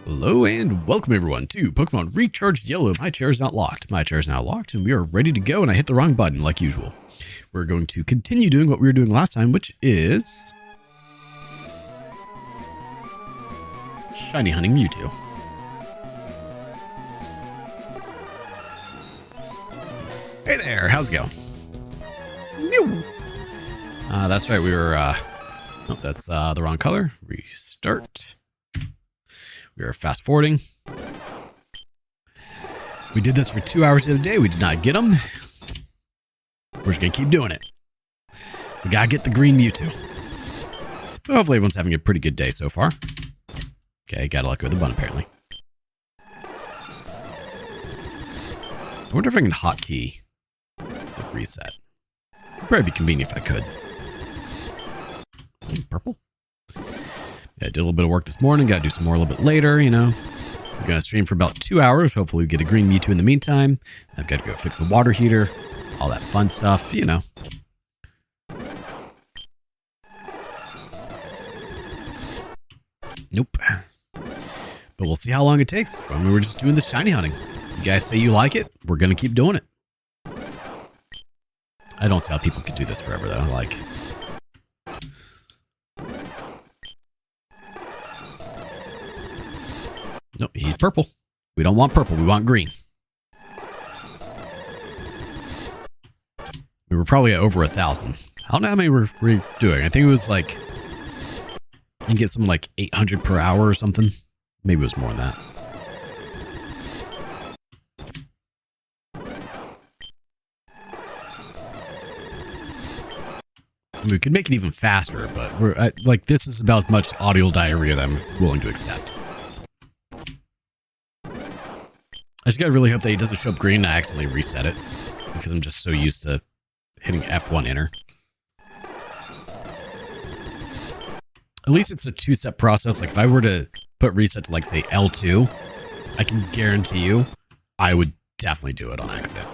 Hello and welcome everyone to Pokemon Recharged Yellow. My chair is not locked. My chair is now locked and we are ready to go, and I hit the wrong button like usual. We're going to continue doing what we were doing last time, which is shiny hunting Mewtwo. Hey there, how's it going? Mew. That's right, we were, oh, that's the wrong color. Restart. We are fast forwarding. We did this for 2 hours the other day. We did not get them. We're just going to keep doing it. We got to get the green Mewtwo. But hopefully everyone's having a pretty good day so far. Okay, got to let go of the button apparently. I wonder if I can hotkey the reset. It'd probably be convenient if I could. Purple. Yeah, I did a little bit of work this morning. Got to do some more a little bit later, you know. We're going to stream for about 2 hours. Hopefully we get a green Mewtwo in the meantime. I've got to go fix a water heater. All that fun stuff, you know. Nope. But we'll see how long it takes. I mean, we're just doing the shiny hunting. You guys say you like it, we're going to keep doing it. I don't see how people could do this forever, though. Like... No, he's purple. We don't want purple. We want green. We were probably at over 1,000. I don't know how many we're doing. I think it was like... You can get something like 800 per hour or something. Maybe it was more than that. I mean, we could make it even faster, but we're like, this is about as much audio diarrhea that I'm willing to accept. I just gotta really hope that he doesn't show up green and I accidentally reset it, because I'm just so used to hitting F1 enter. At least it's a two-step process. Like if I were to put reset to like say L2, I can guarantee you I would definitely do it on accident.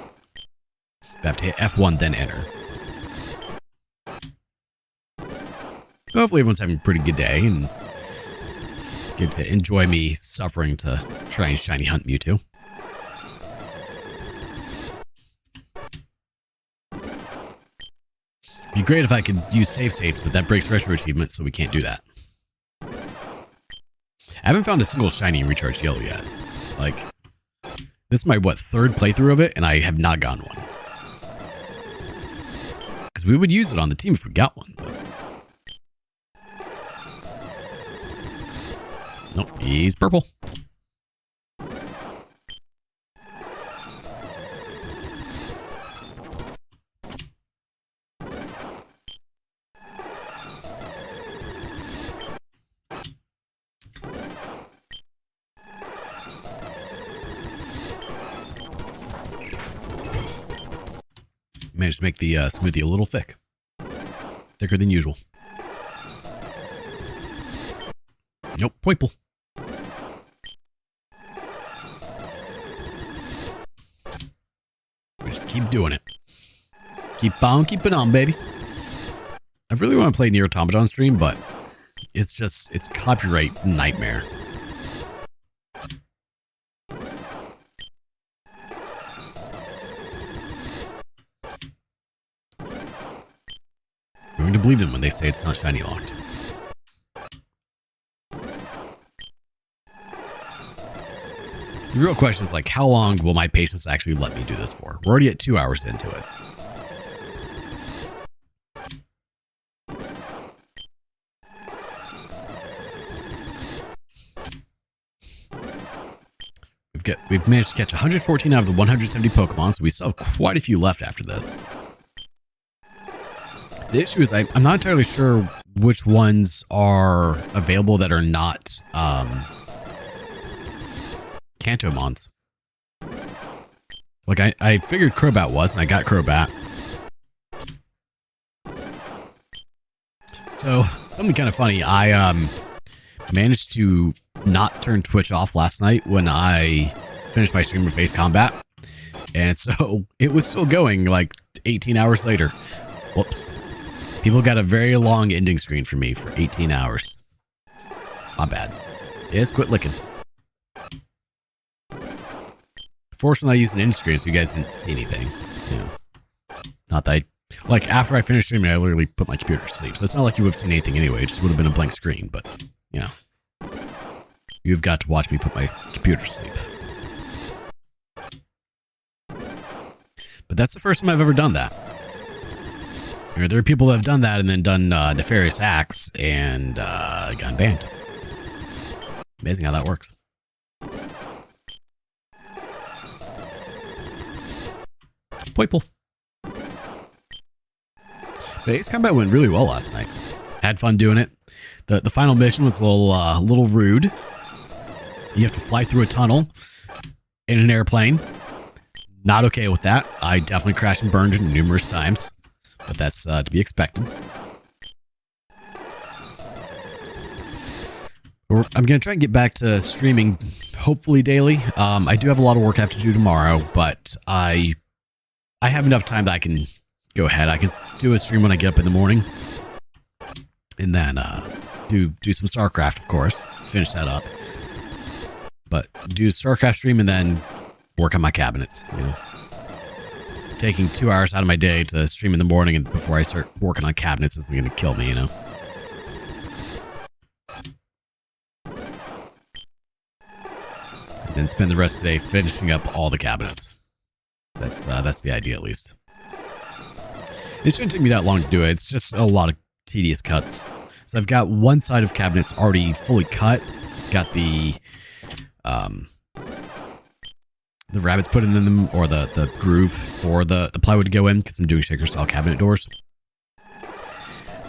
I have to hit F1 then enter. Hopefully everyone's having a pretty good day and get to enjoy me suffering to try and shiny hunt Mewtwo. It'd be great if I could use save states, but that breaks retro achievements, so we can't do that. I haven't found a single shiny in Recharged Yellow yet. Like, this is my, what, third playthrough of it, and I have not gotten one. Because we would use it on the team if we got one, but... Nope, he's purple. Managed to make the smoothie a little thick. Thicker than usual. Nope, purple. We just keep doing it. Keep on keeping on, baby. I really want to play Nier Automata on stream, but it's just, it's copyright nightmare. I'm going to believe them when they say it's not shiny locked. The real question is like, how long will my patience actually let me do this for? We're already at 2 hours into it. We've managed to catch 114 out of the 170 Pokemon, so we still have quite a few left after this. The issue is I'm not entirely sure which ones are available that are not Kantomons. Like I figured Crobat was, and I got Crobat. So something kind of funny. I managed to not turn Twitch off last night when I finished my stream of Face Combat, and so it was still going like 18 hours later. Whoops. People got a very long ending screen for me for 18 hours. My bad. Yes, quit licking. Fortunately, I used an end screen, so you guys didn't see anything. You know, not that like, after I finished streaming, I literally put my computer to sleep. So it's not like you would have seen anything anyway. It just would have been a blank screen. But, you know, you've got to watch me put my computer to sleep. But that's the first time I've ever done that. You know, there are people that have done that and then done nefarious acts and gotten banned. Amazing how that works. Poiple. But Ace Combat went really well last night. Had fun doing it. The final mission was a little rude. You have to fly through a tunnel in an airplane. Not okay with that. I definitely crashed and burned numerous times, but that's to be expected. I'm going to try and get back to streaming, hopefully daily. I do have a lot of work I have to do tomorrow, but I have enough time that I can go ahead. I can do a stream when I get up in the morning, and then do some StarCraft, of course. Finish that up, but do a StarCraft stream and then work on my cabinets. You know, taking 2 hours out of my day to stream in the morning and before I start working on cabinets isn't going to kill me. You know. And then spend the rest of the day finishing up all the cabinets. That's the idea, at least. It shouldn't take me that long to do it. It's just a lot of tedious cuts. So I've got one side of cabinets already fully cut. Got the rabbits put in them, or the groove for the plywood to go in, because I'm doing shaker style cabinet doors.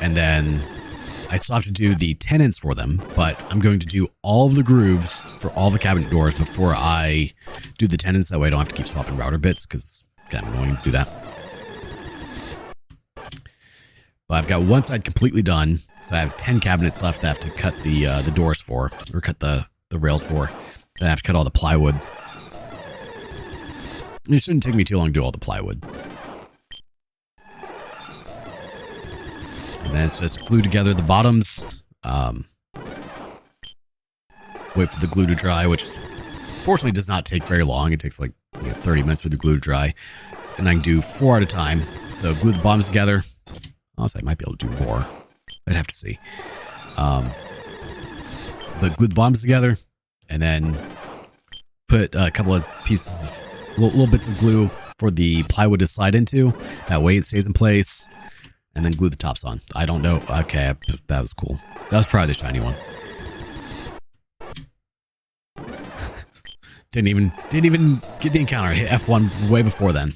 And then I still have to do the tenons for them, but I'm going to do all of the grooves for all the cabinet doors before I do the tenons. That way I don't have to keep swapping router bits, because it's kind of annoying to do that. But I've got one side completely done, so I have 10 cabinets left that I have to cut the doors for, or cut the rails for. Then I have to cut all the plywood. It shouldn't take me too long to do all the plywood. And then it's just glue together the bottoms. Wait for the glue to dry, which fortunately does not take very long. It takes like 30 minutes for the glue to dry. And I can do 4 at a time. So glue the bottoms together. Honestly, I might be able to do more. I'd have to see. But glue the bottoms together, and then put a couple of pieces of little bits of glue for the plywood to slide into. That way it stays in place, and then glue the tops on. I don't know. Okay, that was cool. That was probably the shiny one. Didn't even get the encounter. I hit F1 way before then.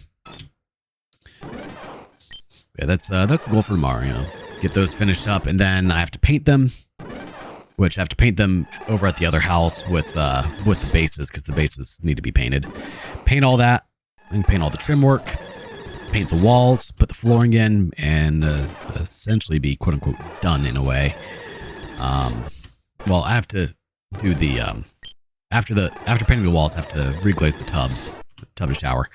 Yeah, that's the goal for tomorrow, you know. Get those finished up, and then I have to paint them, which I have to paint them over at the other house with the bases, because the bases need to be painted. Paint all that, and paint all the trim work, paint the walls, put the flooring in, and essentially be quote-unquote done in a way. Well, I have to do the after painting the walls, I have to reglaze the tub and shower,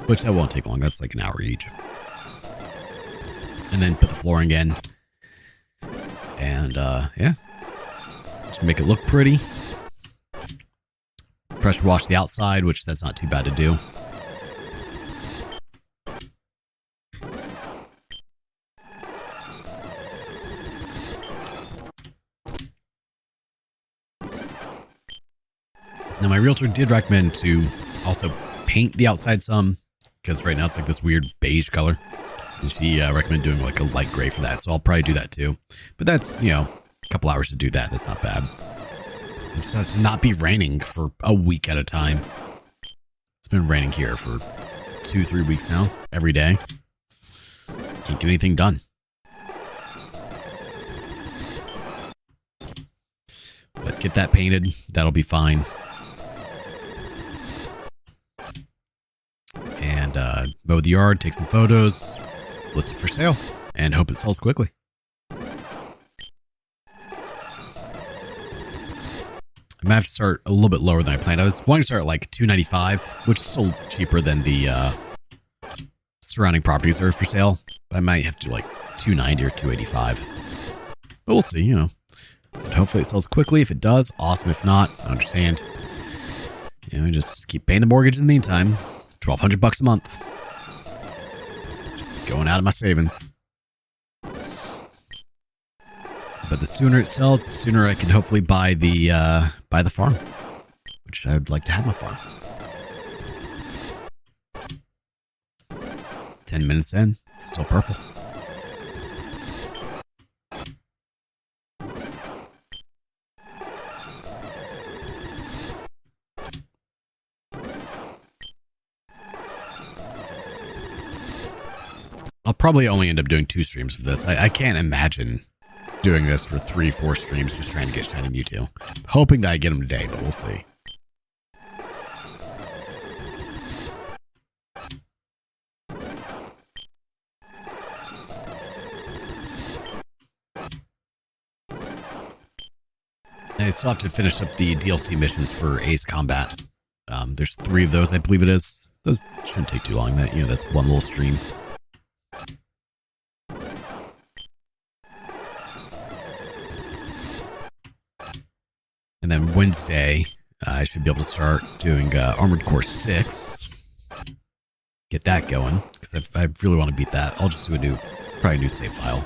which that won't take long. That's like an hour each. And then put the flooring in, and yeah, just make it look pretty. Pressure wash the outside, which that's not too bad to do. Now, my realtor did recommend to also paint the outside some, because right now it's like this weird beige color. And she recommended doing like a light gray for that, so I'll probably do that too. But that's, you know, a couple hours to do that. That's not bad. It just has to not be raining for a week at a time. It's been raining here for 2-3 weeks now, every day. Can't get anything done. But get that painted. That'll be fine. And mow the yard, take some photos, list it for sale, and hope it sells quickly. I might have to start a little bit lower than I planned. I was wanting to start at like $295, which is still cheaper than the surrounding properties that are for sale. I might have to do like $290 or $285. But we'll see, you know. So hopefully it sells quickly. If it does, awesome. If not, I understand. You know, just keep paying the mortgage in the meantime. $1,200 a month. Just going out of my savings. But the sooner it sells, the sooner I can hopefully buy the farm. Which I would like to have my farm. 10 minutes in, it's still purple. I'll probably only end up doing 2 streams of this. I can't imagine doing this for 3-4 streams just trying to get Shiny Mewtwo. Hoping that I get him today, but we'll see. I still have to finish up the DLC missions for Ace Combat. There's 3 of those, I believe it is. Those shouldn't take too long. That's one little stream. And then Wednesday, I should be able to start doing Armored Core 6. Get that going, because I really want to beat that. I'll just do probably a new save file.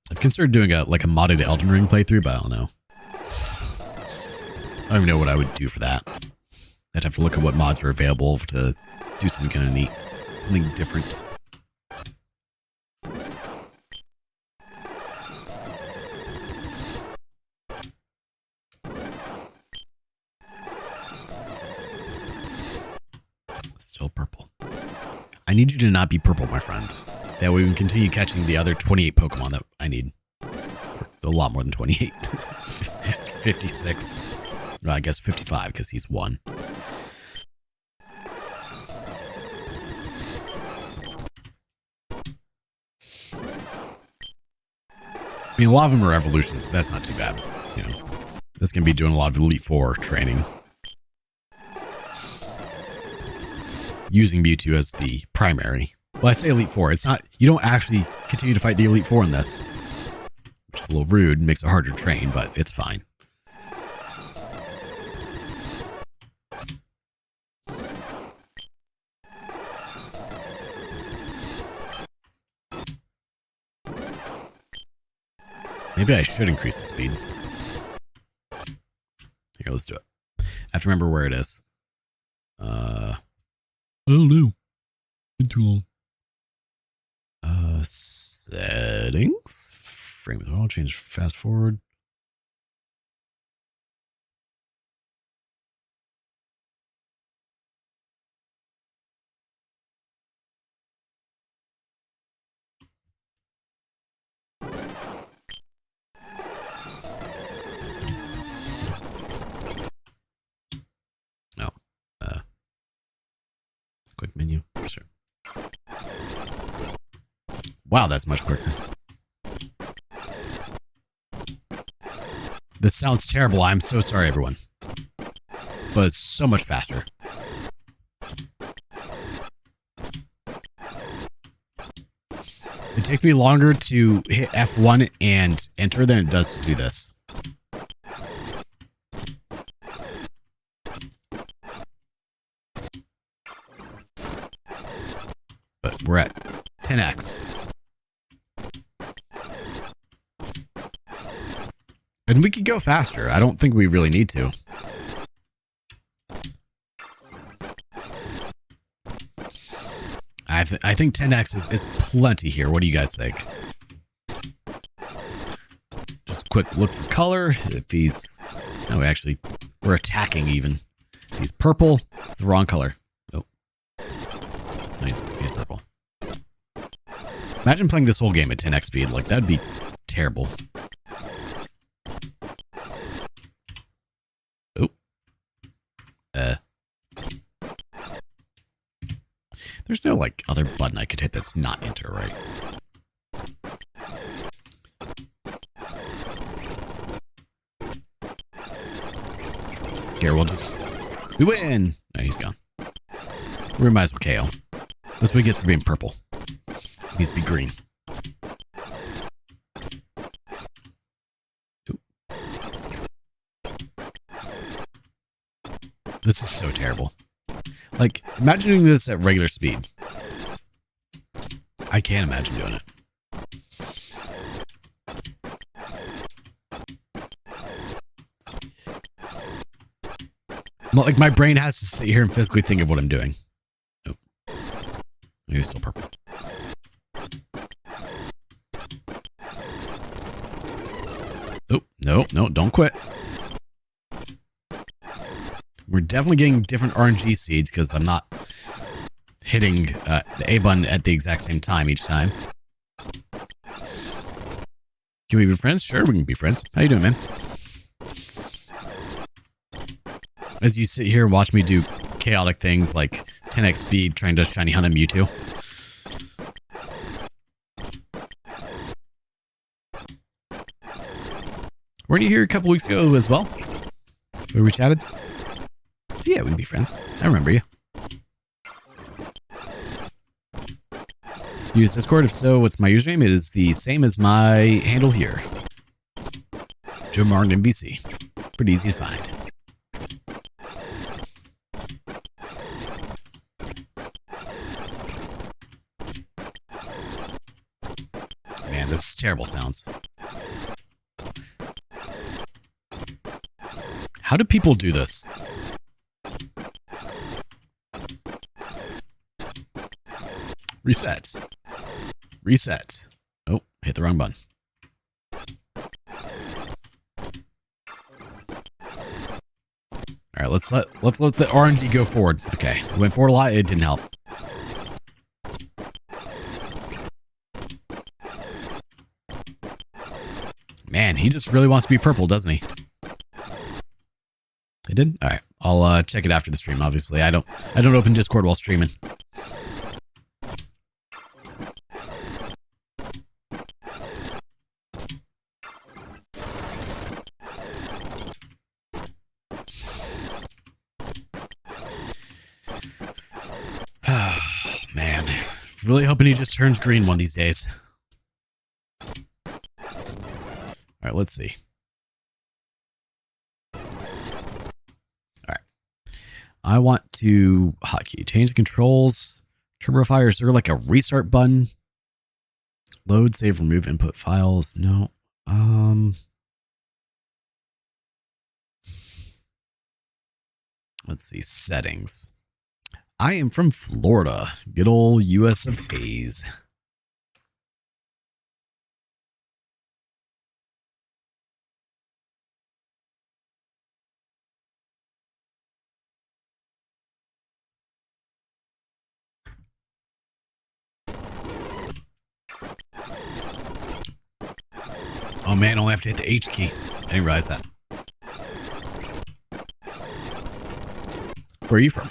I've considered doing a modded Elden Ring playthrough, but I don't know. I don't even know what I would do for that. I'd have to look at what mods are available to do something kind of neat. Something different. Still purple. I need you to not be purple, my friend. That way we can continue catching the other 28 Pokemon that I need. A lot more than 28. 56. Well, I guess 55 because he's 1. I mean, a lot of them are evolutions, so that's not too bad. You know, that's going to be doing a lot of Elite Four training. Using Mewtwo as the primary. Well, I say Elite Four. It's not. You don't actually continue to fight the Elite Four in this. Which is a little rude and makes it harder to train, but it's fine. Maybe I should increase the speed. Here, let's do it. I have to remember where it is. I don't know. Been too long. Settings. Frame it all. Change fast forward. No. Quick menu. Sure. Wow, that's much quicker. This sounds terrible. I'm so sorry, everyone. But it's so much faster. It takes me longer to hit F1 and enter than it does to do this. But we're at 10x. And we could go faster. I don't think we really need to. I think 10x is plenty here. What do you guys think? Just quick look for color. If he's... No, actually, we're attacking even. If he's purple, it's the wrong color. Oh. No, he's purple. Imagine playing this whole game at 10x speed. Like, that'd be terrible. There's no, like, other button I could hit that's not enter, right? Here, we'll just... We win! No, he's gone. We might as well KO. That's what he gets for being purple. He needs to be green. This is so terrible. Like, imagine doing this at regular speed. I can't imagine doing it. Like, my brain has to sit here and physically think of what I'm doing. Nope. Maybe it's still purple. Oh, no, don't quit. We're definitely getting different RNG seeds because I'm not hitting the A button at the exact same time each time. Can we be friends? Sure, we can be friends. How you doing, man? As you sit here and watch me do chaotic things like 10x speed trying to shiny hunt a Mewtwo. Weren't you here a couple weeks ago as well? Where we chatted? So yeah, we can be friends. I remember you. Use Discord? If so, what's my username? It is the same as my handle here. JoeMartinMVC. Pretty easy to find. Man, this is terrible sounds. How do people do this? Reset. Reset. Oh, hit the wrong button. All right, let's let the RNG go forward. Okay, it went forward a lot. It didn't help. Man, he just really wants to be purple, doesn't he? It did? All right, I'll check it after the stream. Obviously, I don't open Discord while streaming. Man, really hoping he just turns green one of these days. All right, let's see. All right, I want to hotkey change the controls. Turbo Fire. Is there like a restart button? Load, save, remove input files. No. Let's see, settings. I am from Florida. Good old US of A's. Oh man, I only have to hit the H key. I didn't realize that. Where are you from?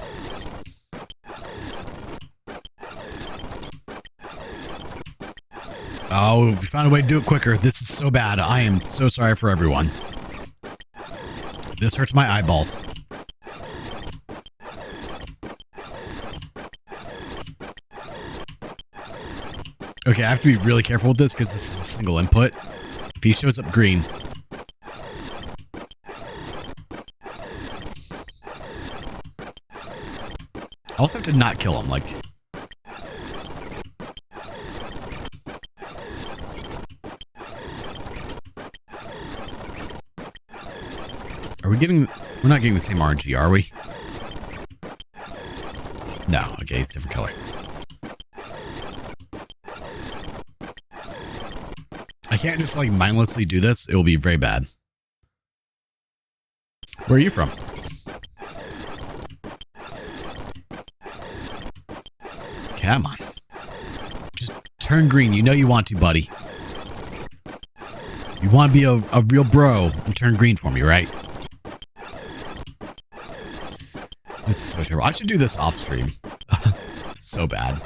Oh, we found a way to do it quicker. This is so bad. I am so sorry for everyone. This hurts my eyeballs. Okay, I have to be really careful with this because this is a single input. If he shows up green. I also have to not kill him, like... Are we getting... We're not getting the same RNG, are we? No, okay, it's a different color. I can't just, like, mindlessly do this. It will be very bad. Where are you from? Come on. Just turn green. You know you want to, buddy. You want to be a real bro and turn green for me, right? This is so terrible. I should do this off stream. So bad.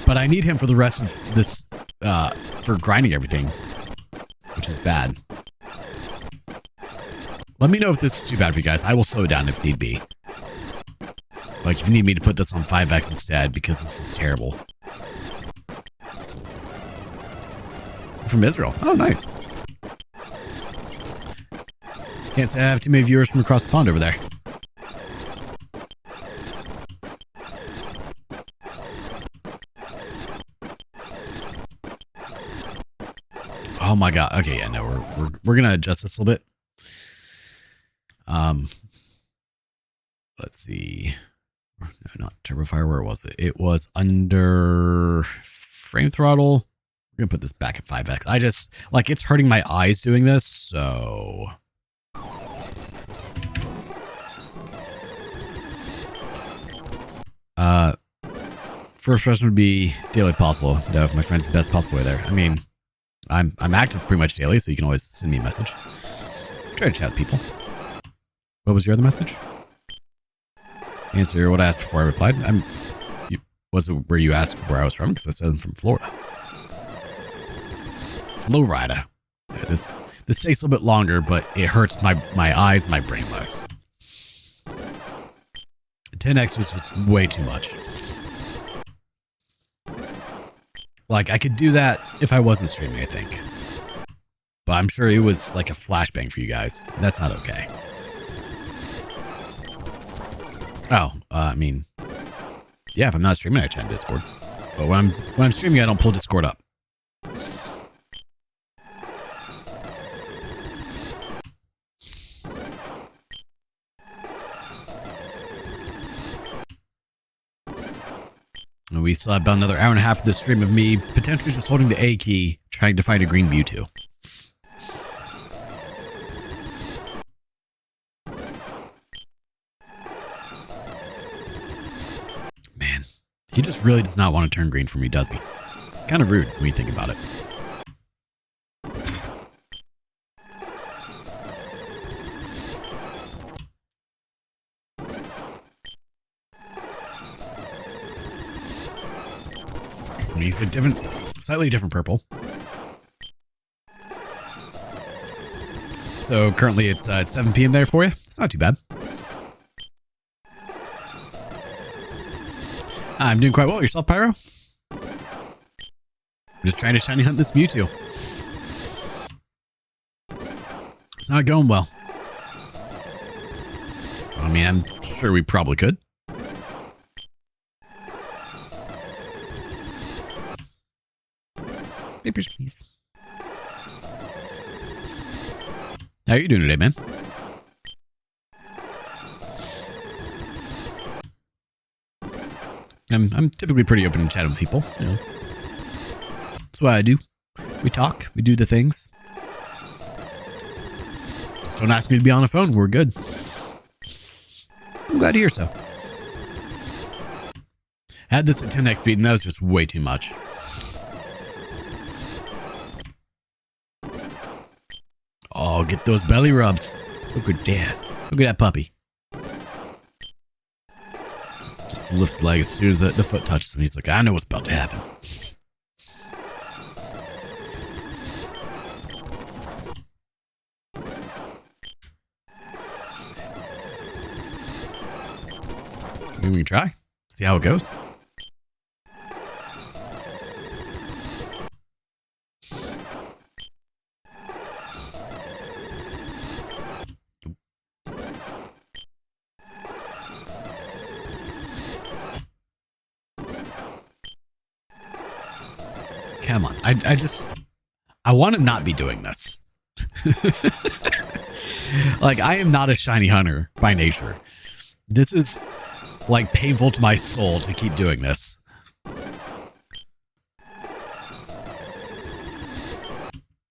But I need him for the rest of this, for grinding everything, which is bad. Let me know if this is too bad for you guys. I will slow down if need be. Like, if you need me to put this on 5x instead, because this is terrible. I'm from Israel. Oh, nice. Can't say I have too many viewers from across the pond over there. Oh my god. Okay, yeah, no, we're gonna adjust this a little bit. Let's see. No, not TurboFire. Where was it? It was under frame throttle. We're gonna put this back at 5x. I just like it's hurting my eyes doing this, so. First person would be daily possible. Dev, my friend's the best possible way there. I mean, I'm active pretty much daily, so you can always send me a message. Try to chat with people. What was your other message? Answer what I asked before I replied. Was it where you asked where I was from? Because I said I'm from Florida. Florida. Yeah, this takes a little bit longer, but it hurts my eyes, my brain less. 10x was just way too much. Like, I could do that if I wasn't streaming, I think. But I'm sure it was like a flashbang for you guys. That's not okay. Oh, I mean, yeah, if I'm not streaming, I chat in Discord. But when I'm streaming, I don't pull Discord up. And we still have about another hour and a half of this stream of me potentially just holding the A key, trying to find a green Mewtwo. Man, he just really does not want to turn green for me, does he? It's kind of rude when you think about it. He's a slightly different purple. So currently it's 7 p.m. there for you. It's not too bad. I'm doing quite well. Yourself, Pyro? I'm just trying to shiny hunt this Mewtwo. It's not going well. I mean, I'm sure we probably could. Papers, please. How are you doing today, man? I'm typically pretty open to chatting with people, you know. That's what I do. We talk, we do the things. Just don't ask me to be on the phone, we're good. I'm glad to hear so. I had this at 10x speed and that was just way too much. Oh, get those belly rubs. Look at that. Look at that puppy. Just lifts the leg as soon as the foot touches him. He's like, I know what's about to happen. Maybe we can try. See how it goes. Come on. I want to not be doing this. Like, I am not a shiny hunter by nature. This is, like, painful to my soul to keep doing this.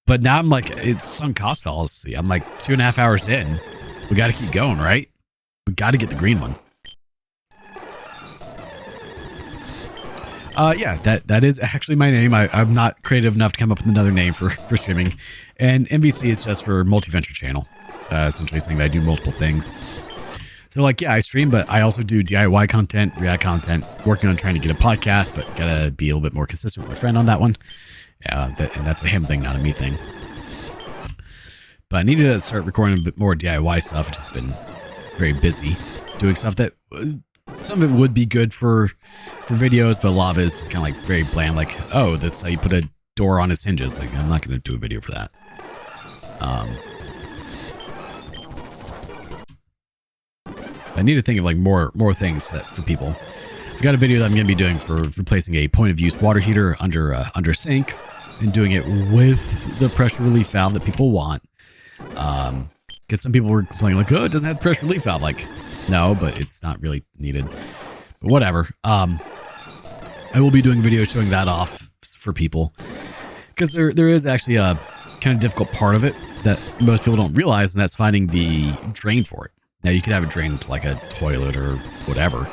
But now I'm like, it's sunk cost fallacy. I'm like 2.5 hours in. We got to keep going, right? We got to get the green one. Yeah, that is actually my name. I'm not creative enough to come up with another name for streaming. And MVC is just for multi-venture channel. Essentially saying that I do multiple things. So like, yeah, I stream, but I also do DIY content, React content, working on trying to get a podcast, but gotta be a little bit more consistent with my friend on that one. And that's a him thing, not a me thing. But I needed to start recording a bit more DIY stuff. I've just been very busy doing stuff that... some of it would be good for videos, but a lot of it is just kind of like very bland. Like, oh, this is how you put a door on its hinges. Like, I'm not going to do a video for that. I need to think of like more things that for people. I've got a video that I'm going to be doing for replacing a point of use water heater under a sink. and doing it with the pressure relief valve that people want. Because some people were complaining like, oh, it doesn't have pressure relief valve. Like, no, but it's not really needed. But whatever. I will be doing videos showing that off for people. Because there is actually a kind of difficult part of it that most people don't realize, and that's finding the drain for it. Now, you could have it drain into like a toilet or whatever,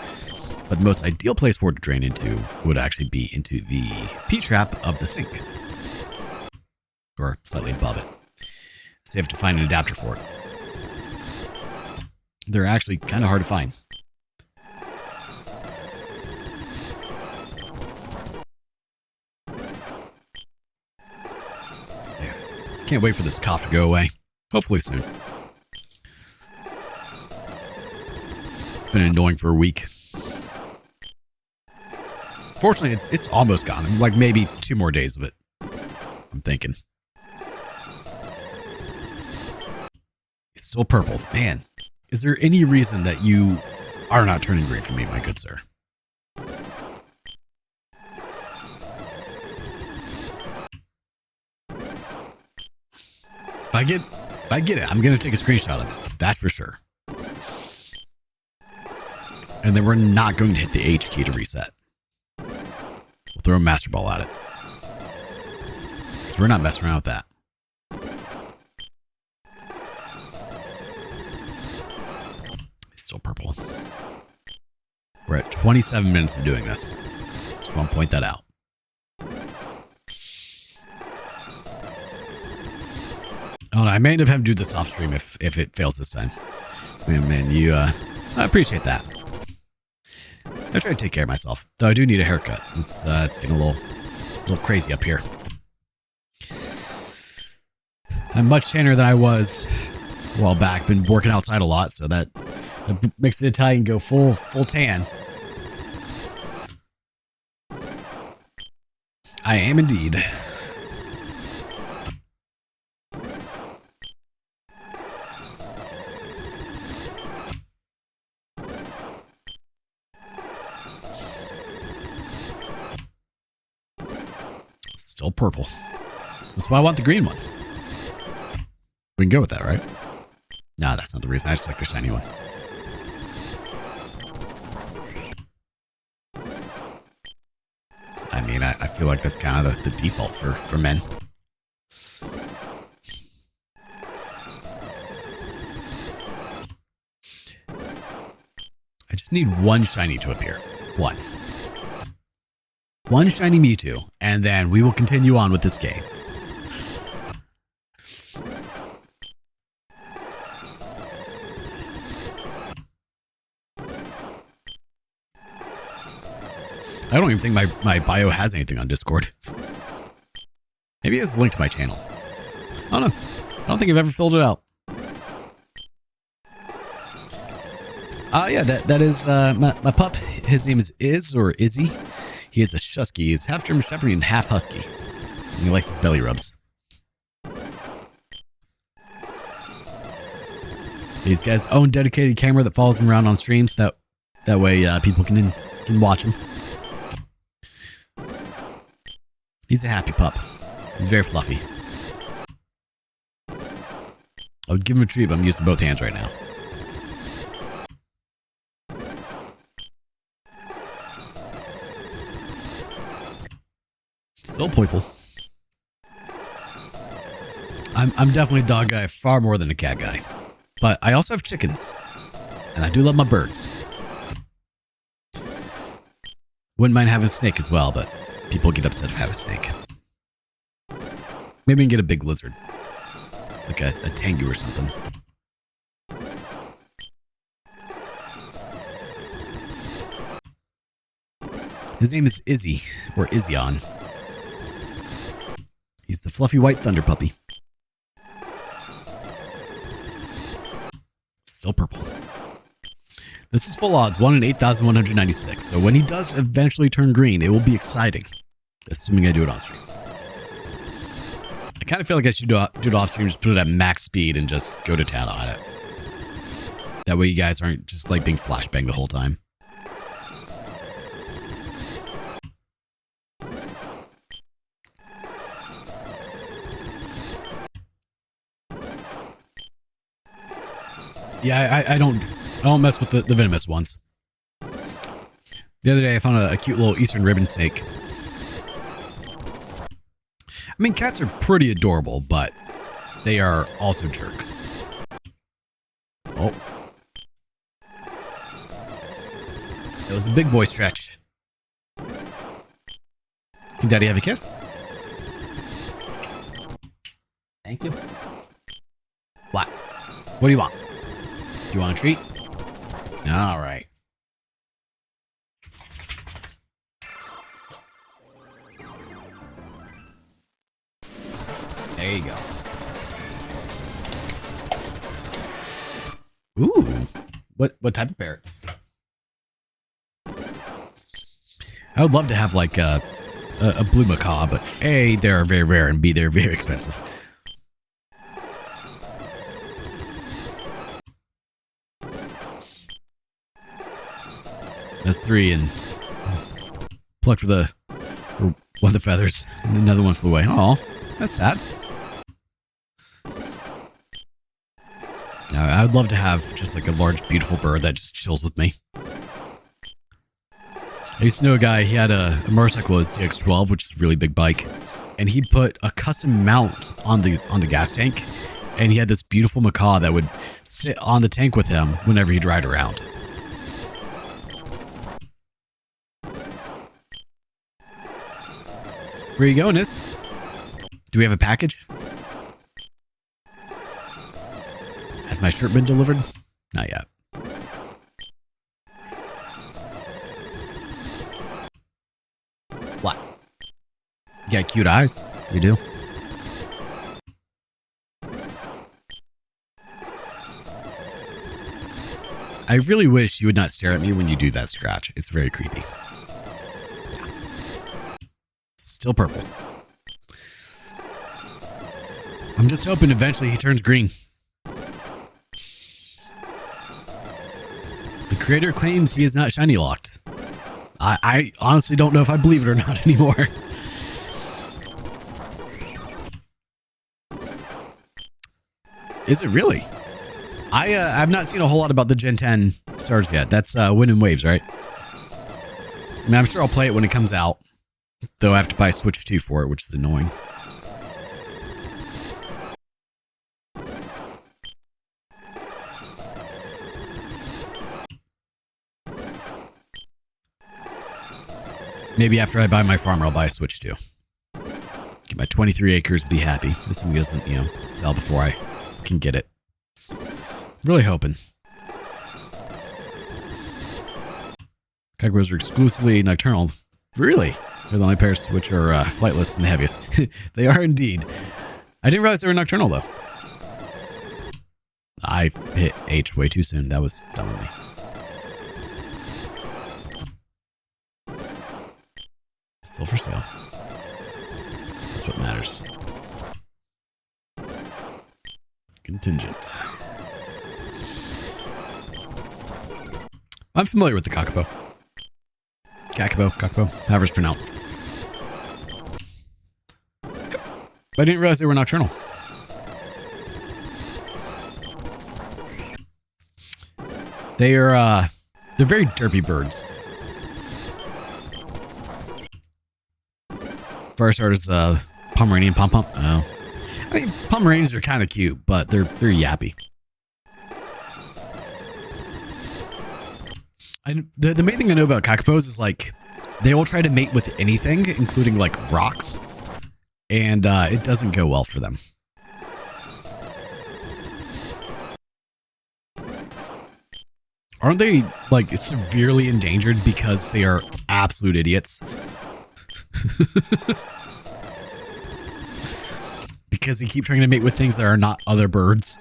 but the most ideal place for it to drain into would actually be into the P-trap of the sink, or slightly above it. So you have to find an adapter for it. They're actually kind of hard to find. Yeah. Can't wait for this cough to go away. Hopefully soon. It's been annoying for a week. Fortunately, it's almost gone. Like maybe 2 more days of it, I'm thinking. It's still purple. Man, is there any reason that you are not turning green for me, my good sir? If I get it, I'm going to take a screenshot of it. That's for sure. And then we're not going to hit the H key to reset. We'll throw a master ball at it. We're not messing around with that. It's still purple. We're at 27 minutes of doing this. Just want to point that out. Oh, no, I may end up having to do this off stream if it fails this time. Man, I appreciate that. I try to take care of myself, though I do need a haircut. It's getting a little crazy up here. I'm much tanner than I was a while back. Been working outside a lot, so that makes the Italian go full tan. I am indeed. Still purple. That's why I want the green one. We can go with that, right? Nah, that's not the reason. I just like the shiny one. I mean, I feel like that's kind of the default for men. I just need one shiny to appear. One shiny Mewtwo, and then we will continue on with this game. I don't even think my bio has anything on Discord. Maybe it's linked to my channel. I don't know. I don't think I've ever filled it out. Yeah, that is my pup. His name is Izzy. He is a Shusky. He's half German Shepherd and half Husky. And he likes his belly rubs. He's got his own dedicated camera that follows him around on streams. That way people can watch him. He's a happy pup. He's very fluffy. I would give him a treat, but I'm using both hands right now. Still purple. I'm definitely a dog guy far more than a cat guy. But I also have chickens. And I do love my birds. Wouldn't mind having a snake as well, but people get upset if I have a snake. Maybe we can get a big lizard. Like a tengu or something. His name is Izzy, or Izzion. He's the fluffy white thunder puppy. Still purple. This is full odds, 1 in 8,196. So when he does eventually turn green, it will be exciting. Assuming I do it on stream. I kind of feel like I should do it off stream, just put it at max speed and just go to town on it. That way you guys aren't just like being flashbanged the whole time. Yeah, I don't mess with the venomous ones. The other day I found a cute little Eastern ribbon snake. I mean, cats are pretty adorable, but they are also jerks. Oh. That was a big boy stretch. Can Daddy have a kiss? Thank you. What? What do you want? Do you want a treat? All right. There you go. Ooh. What type of parrots? I would love to have like a blue macaw, but A, they're very rare, and B, they're very expensive. That's 3, and plucked for one of the feathers, and another one flew away. Oh, that's sad. Now, I would love to have just like a large, beautiful bird that just chills with me. I used to know a guy, he had a motorcycle, a CX-12, which is a really big bike, and he put a custom mount on the gas tank, and he had this beautiful macaw that would sit on the tank with him whenever he'd ride around. Where are you going, Nis? Do we have a package? Has my shirt been delivered? Not yet. What? You got cute eyes. You do. I really wish you would not stare at me when you do that scratch. It's very creepy. Yeah. Still purple. I'm just hoping eventually he turns green. The creator claims he is not shiny locked. I honestly don't know if I believe it or not anymore. Is it really? I've not seen a whole lot about the Gen 10 stars yet. That's Wind and Waves, right? I mean, I'm sure I'll play it when it comes out. Though I have to buy a Switch 2 for it, which is annoying. Maybe after I buy my farmer, I'll buy a Switch 2. Get my 23 acres, be happy. This one doesn't, sell before I can get it. Really hoping. Cockroaches are exclusively nocturnal. Really? They're the only pairs which are flightless and the heaviest. They are indeed. I didn't realize they were nocturnal, though. I hit H way too soon. That was dumb of me. Still for sale. That's what matters. Contingent. I'm familiar with the kakapo. Kakapo, however it's pronounced. But I didn't realize they were nocturnal. They're very derpy birds. For starters, Pomeranian pom-pom. Oh. I mean, Pomeranians are kind of cute, but they're yappy. The main thing I know about kakapos is, like, they will try to mate with anything, including, like, rocks. And it doesn't go well for them. Aren't they, like, severely endangered because they are absolute idiots? Because they keep trying to mate with things that are not other birds.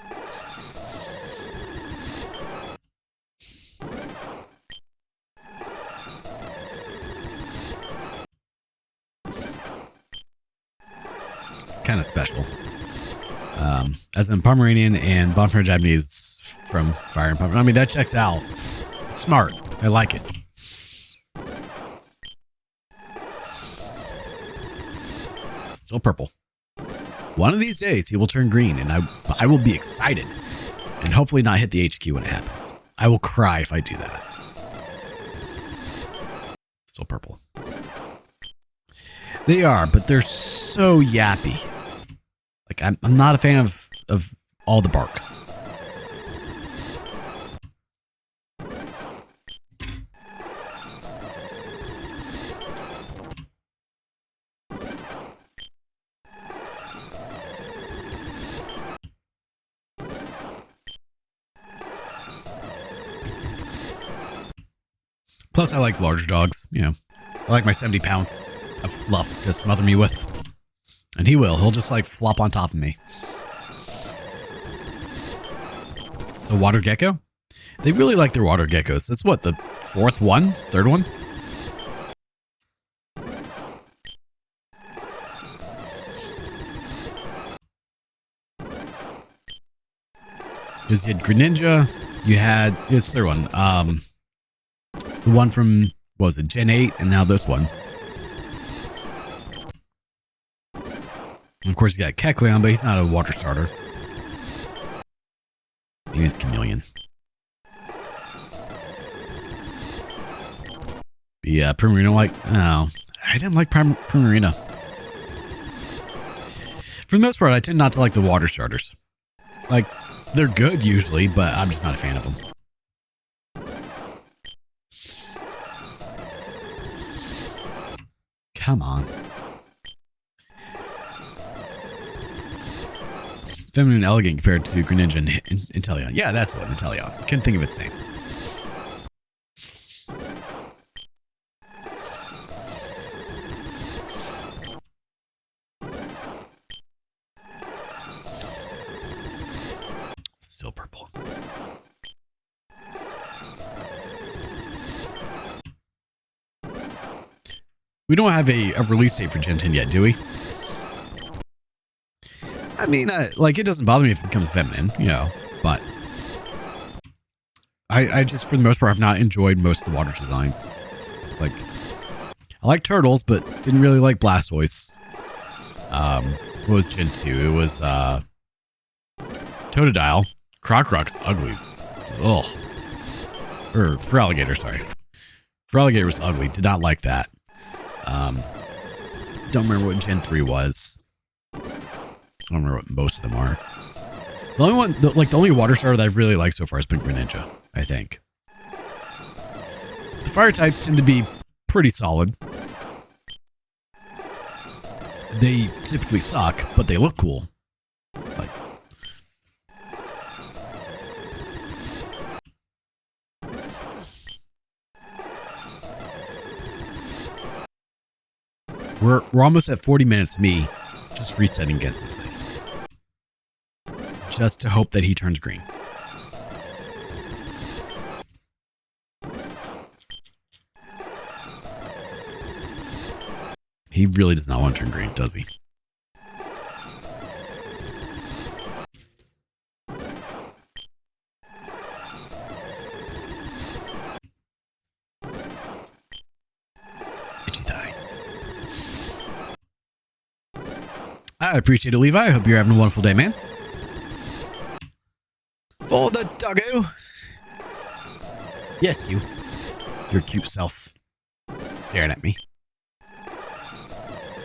It's kind of special. As in Pomeranian and Bonfire Japanese from Fire and Pomeranian. I mean, that checks out. It's smart. I like it. Still purple. One of these days, he will turn green, and I will be excited. And hopefully not hit the HQ when it happens. I will cry if I do that. Still purple. They are, but they're so yappy. Like, I'm not a fan of all the barks. Plus, I like larger dogs, you know. I like my 70 pounds of fluff to smother me with. And he will. He'll just, like, flop on top of me. It's a water gecko? They really like their water geckos. That's what, the fourth one? Third one? Because you had Greninja, you had... It's the third one. The one from, what was it, Gen 8, and now this one. And of course, you got Kecleon, but he's not a water starter. Maybe it's Chameleon. But yeah, Primarina, like, oh, I didn't like Primarina. For the most part, I tend not to like the water starters. Like, they're good usually, but I'm just not a fan of them. Come on. Feminine and elegant compared to Greninja and Inteleon. Yeah, that's the one, Inteleon. I couldn't think of its name. Still purple. We don't have a release date for Gen 10 yet, do we? I mean, like, it doesn't bother me if it becomes feminine, you know, but I just, for the most part, have not enjoyed most of the water designs. Like, I like turtles, but didn't really like Blastoise. What was Gen 2? It was, Totodile. Crocrock's ugly. Ugh. Or, Feraligatr, sorry. Feraligatr was ugly. Did not like that. Don't remember what Gen 3 was. I don't remember what most of them are. The only one, the only water starter that I've really liked so far has been Greninja, I think. The fire types tend to be pretty solid. They typically suck, but they look cool. Like, we're almost at 40 minutes, me just resetting against this thing. Just to hope that he turns green. He really does not want to turn green, does he? Itchy thigh. I appreciate it, Levi. I hope you're having a wonderful day, man. For the doggo. Yes, you. Your cute self. Staring at me.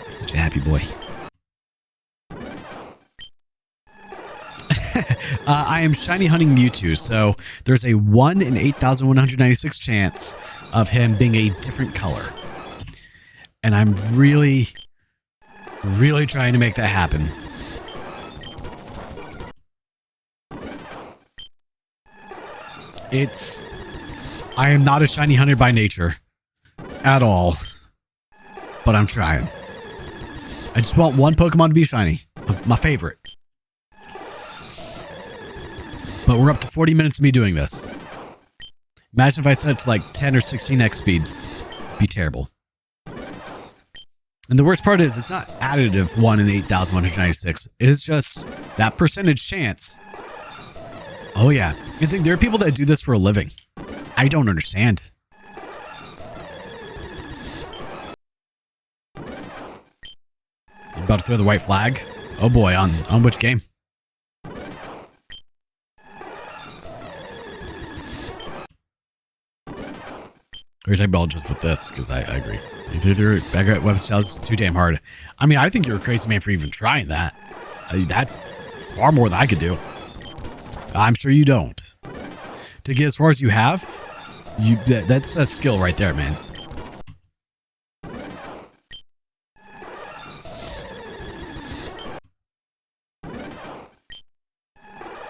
Such a happy boy. I am shiny hunting Mewtwo, so there's a 1 in 8,196 chance of him being a different color. And I'm really, really trying to make that happen. I am not a shiny hunter by nature. At all. But I'm trying. I just want one Pokemon to be shiny. My favorite. But we're up to 40 minutes of me doing this. Imagine if I set it to like 10 or 16x speed. It'd be terrible. And the worst part is, it's not additive 1 in 8,196. It is just that percentage chance. Oh yeah. I think there are people that do this for a living. I don't understand. You about to throw the white flag? Oh boy, on which game? Or you're talking about just with this, because I agree. Either back at weapons challenge is too damn hard. I mean, I think you're a crazy man for even trying that. I mean, that's far more than I could do. I'm sure you don't. To get as far as you have, that's a skill right there, man.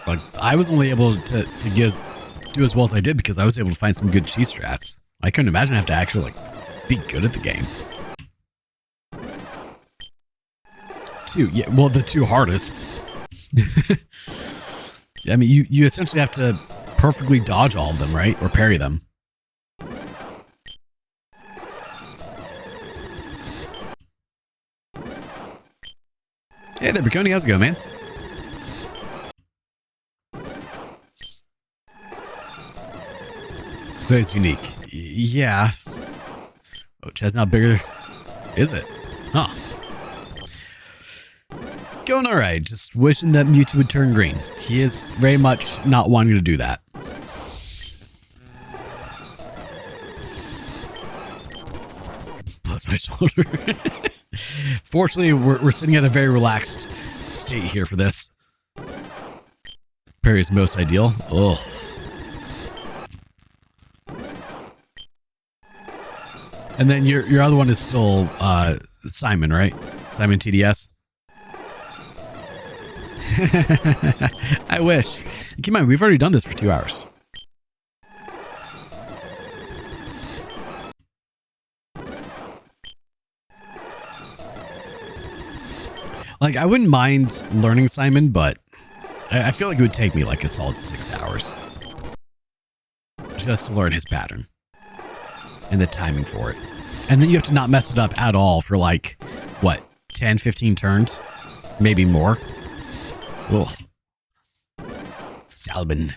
Like, I was only able to do as well as I did because I was able to find some good cheese strats. I couldn't imagine I have to actually, like, be good at the game. Yeah, well, the two hardest. I mean, you essentially have to perfectly dodge all of them, right? Or parry them. Hey there, Baconi, how's it going, man? It's unique. Yeah. Oh, Chestnut bigger? Is it? Huh. Going alright, just wishing that Mewtwo would turn green. He is very much not wanting to do that. Bless my shoulder. Fortunately, we're sitting at a very relaxed state here for this. Parry is most ideal. Ugh. And then your other one is still Simon, right? Simon TDS. I wish. Keep in mind, we've already done this for 2 hours. Like, I wouldn't mind learning Simon, but I feel like it would take me like a solid 6 hours. Just to learn his pattern. And the timing for it. And then you have to not mess it up at all for like, what, 10, 15 turns? Maybe more. Ugh. Salmon.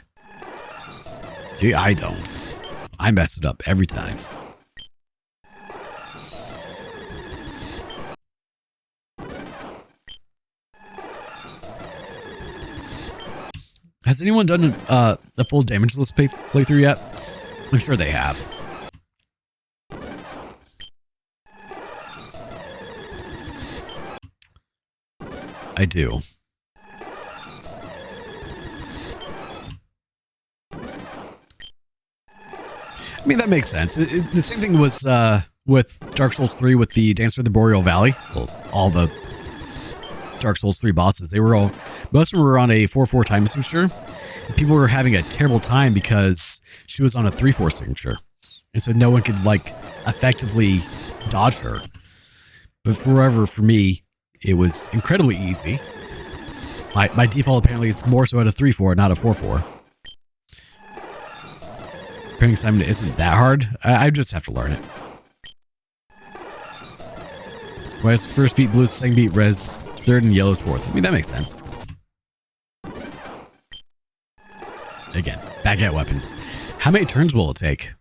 Dude, I don't. I mess it up every time. Has anyone done a full damageless playthrough yet? I'm sure they have. I do. I mean, that makes sense. The same thing was with Dark Souls 3 with the Dancer of the Boreal Valley. Well, all the Dark Souls 3 bosses, they were all, most of them were on a 4-4 time signature. And people were having a terrible time because she was on a 3-4 signature. And so no one could, like, effectively dodge her. But for me, it was incredibly easy. My default apparently is more so at a 3-4, not a 4-4. Parrying Simon isn't that hard. I just have to learn it. Whereas first beat blue, second beat res, third and yellow's fourth. I mean, that makes sense. Again, back at weapons. How many turns will it take?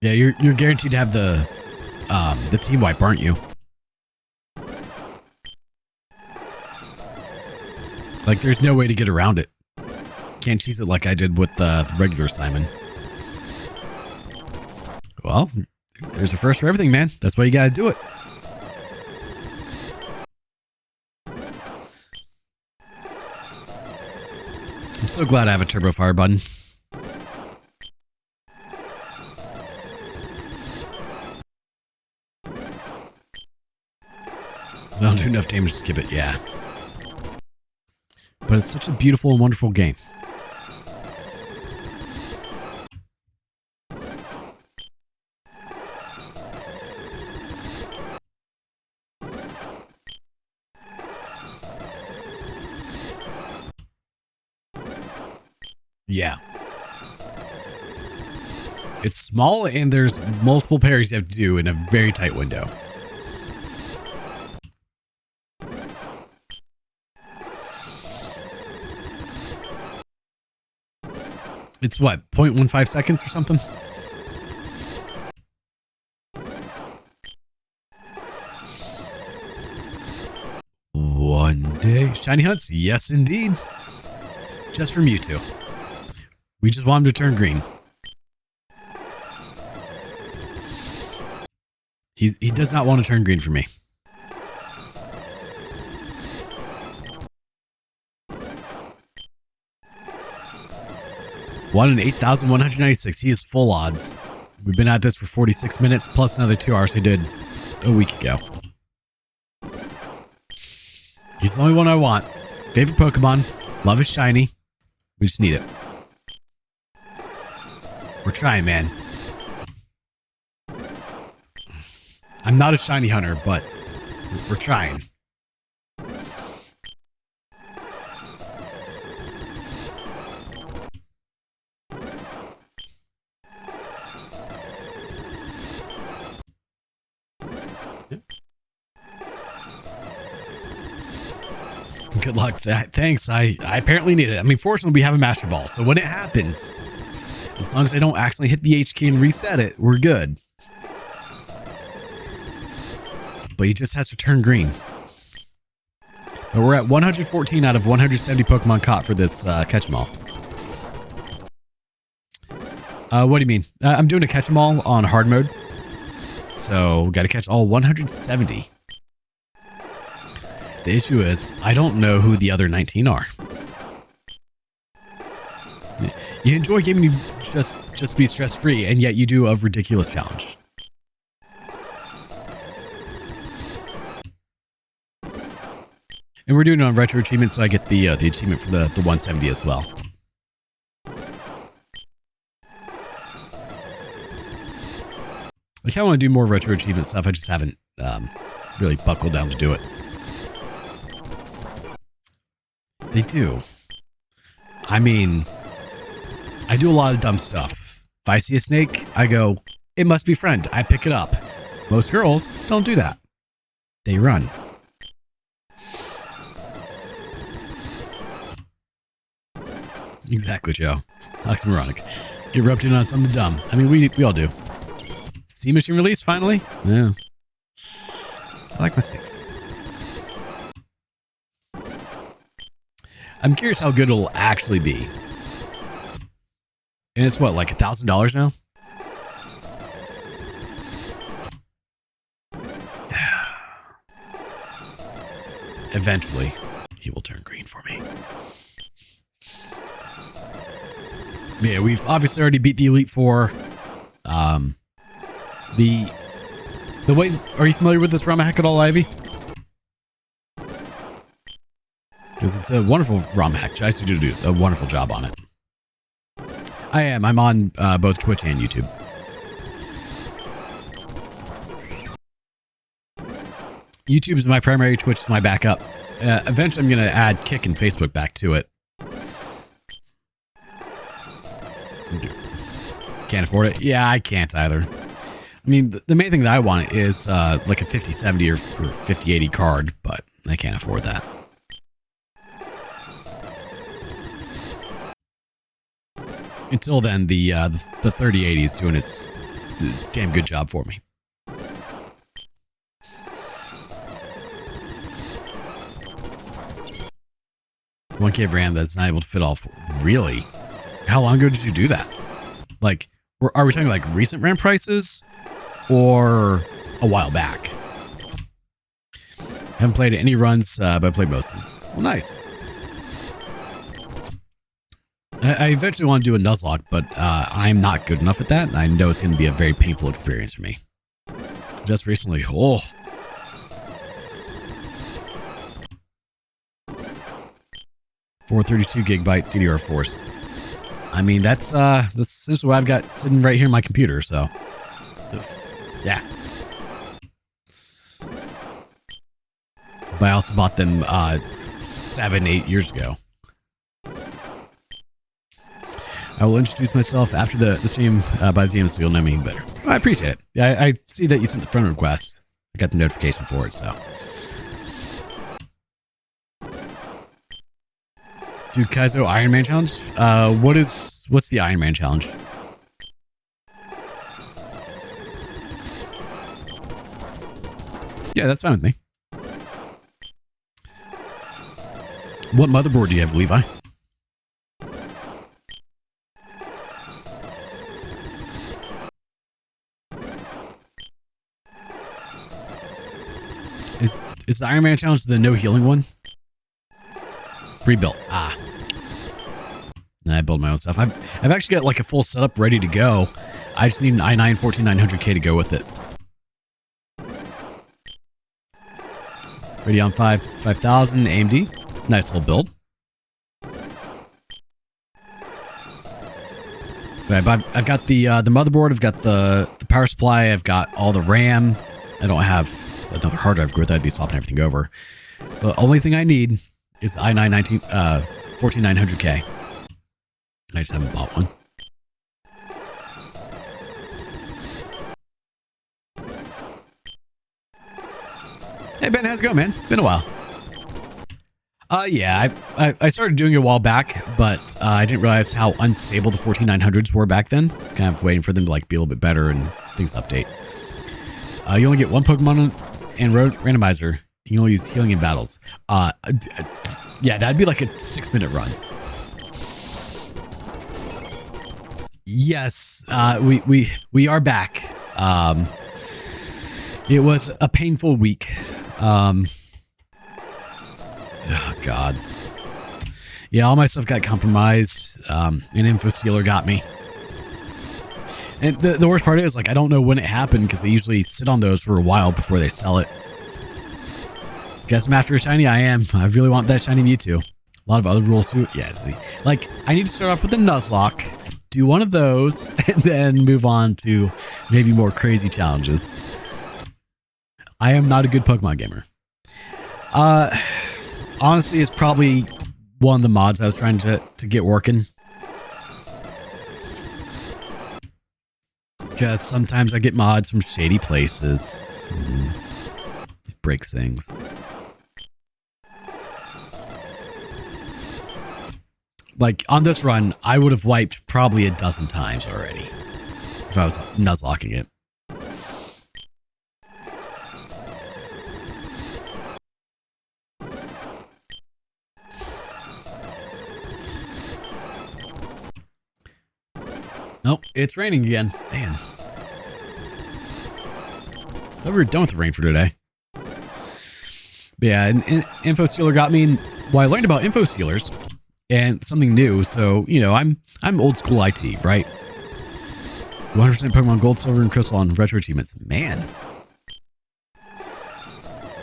Yeah, you're guaranteed to have the team wipe, aren't you? Like, there's no way to get around it. Can't cheese it like I did with the regular Simon. Well, there's a first for everything, man. That's why you gotta do it. I'm so glad I have a turbo fire button. I don't do enough damage to skip it, yeah. But it's such a beautiful and wonderful game. Yeah. It's small and there's multiple parries you have to do in a very tight window. It's what, 0.15 seconds or something? shiny hunts? Yes, indeed. Just from you two. We just want him to turn green. He does not want to turn green for me. One in 8,196. He is full odds. We've been at this for 46 minutes plus another 2 hours we did a week ago. He's the only one I want. Favorite Pokemon. Love is shiny. We just need it. We're trying, man. I'm not a shiny hunter, but we're trying. Good luck with that. Thanks. I apparently need it. I mean, fortunately, we have a Master Ball, so when it happens, as long as I don't accidentally hit the H key and reset it, we're good. But he just has to turn green. But we're at 114 out of 170 Pokemon caught for this catch 'em all. What do you mean? I'm doing a catch 'em all on hard mode. So, got to catch all 170. The issue is, I don't know who the other 19 are. You enjoy gaming just be stress-free, and yet you do a ridiculous challenge. And we're doing it on retro achievement, so I get the achievement for the 170 as well. I kind of want to do more retro achievement stuff. I just haven't really buckled down to do it. They do. I mean, I do a lot of dumb stuff. If I see a snake, I go, it must be friend. I pick it up. Most girls don't do that. They run. Exactly, Joe. Oxymoronic. Get roped in on something dumb. I mean, we all do. Steam Machine release, finally? Yeah. I like my 6. I'm curious how good it'll actually be. And it's what, like $1,000 now? Eventually, he will turn green for me. Yeah, we've obviously already beat the Elite Four. The way, are you familiar with this ROM hack at all, Ivy? Because it's a wonderful ROM hack. I used to do a wonderful job on it. I am. I'm on both Twitch and YouTube. YouTube is my primary. Twitch is my backup. Eventually, I'm going to add Kick and Facebook back to it. Can't afford it? Yeah, I can't either. I mean, the main thing that I want is like a 5070 or 5080 card, but I can't afford that. Until then, the 3080 is doing its damn good job for me. $1K of RAM that's not able to fit all. Really? How long ago did you do that? Like, are we talking like recent RAM prices or a while back? Haven't played any runs, but I played most of them. Well, nice. I eventually want to do a Nuzlocke, but I'm not good enough at that. And I know it's going to be a very painful experience for me. Just recently, oh. $432 gigabyte DDR4s. I mean, that's essentially what I've got sitting right here in my computer. So yeah. But I also bought them 7-8 years ago. I will introduce myself after the stream by the time, so you'll know me better. I appreciate it. Yeah, I see that you sent the friend request. I got the notification for it, so. Do Kaizo Iron Man challenge? What's the Iron Man challenge? Yeah, that's fine with me. What motherboard do you have, Levi? Is the Iron Man challenge the no healing one? Rebuilt. Ah. I build my own stuff. I've actually got like a full setup ready to go. I just need an i9 14900K to go with it. Radeon 5000 AMD. Nice little build. I've got the motherboard. I've got the power supply. I've got all the RAM. I don't have another hard drive with that. I'd be swapping everything over. The only thing I need is i9 14900K. I just haven't bought one. Hey Ben, how's it going, man? Been a while. Yeah, I started doing it a while back, but I didn't realize how unstable the 14900s were back then. Kind of waiting for them to like be a little bit better and things update. You only get one Pokemon and randomizer. You can only use healing in battles. Yeah, that'd be like a 6-minute run. Yes, we are back. It was a painful week. Oh God. Yeah, all my stuff got compromised. An info stealer got me. And the worst part is, like, I don't know when it happened because they usually sit on those for a while before they sell it. Guess I'm after a shiny. I am. I really want that shiny Mewtwo. A lot of other rules too. Yeah, see. Like, I need to start off with the Nuzlocke, do one of those, and then move on to maybe more crazy challenges. I am not a good Pokemon gamer. Honestly, it's probably one of the mods I was trying to get working. Because sometimes I get mods from shady places. It breaks things. Like, on this run, I would have wiped probably a dozen times already. If I was Nuzlocking it. Nope, it's raining again. Man. I thought we were done with the rain for today. But yeah, and Info Stealer got me. Well, I learned about Info Stealers and something new. So, you know, I'm old school IT, right? 100% Pokemon Gold, Silver, and Crystal on retro achievements. Man.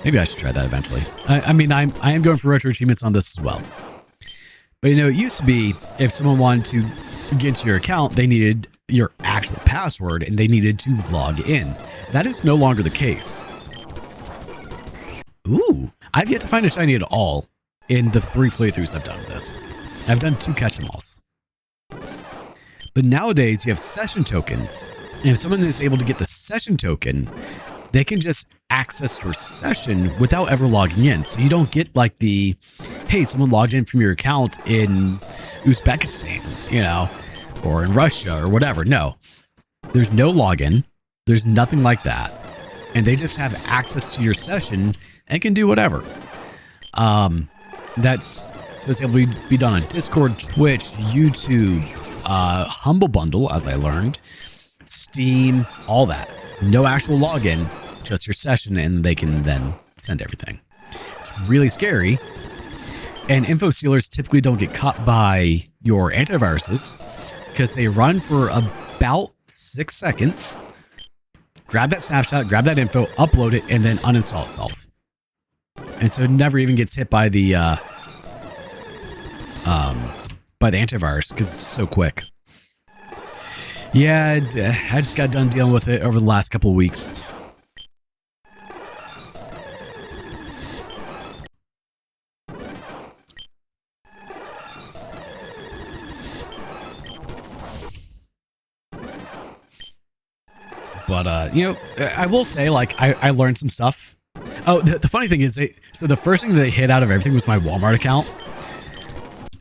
Maybe I should try that eventually. I mean, I am going for retro achievements on this as well. But, you know, it used to be if someone wanted to get into your account, they needed your actual password and they needed to log in. That is no longer the case. Ooh, I've yet to find a shiny at all in the 3 playthroughs I've done of this. I've done 2 catch-em-alls. But nowadays you have session tokens, and if someone is able to get the session token, they can just access your session without ever logging in. So you don't get like the, hey, someone logged in from your account in Uzbekistan, you know, or in Russia or whatever. No, there's no login. There's nothing like that. And they just have access to your session and can do whatever. So it's able to be done on Discord, Twitch, YouTube, Humble Bundle, as I learned, Steam, all that. No actual login, just your session, and they can then send everything. It's really scary. And info stealers typically don't get caught by your antiviruses because they run for about 6 seconds, grab that snapshot, grab that info, upload it, and then uninstall itself. And so it never even gets hit by the antivirus because it's so quick. Yeah, I just got done dealing with it over the last couple of weeks. But, you know, I will say, like, I learned some stuff. Oh, the funny thing is, so the first thing that they hit out of everything was my Walmart account,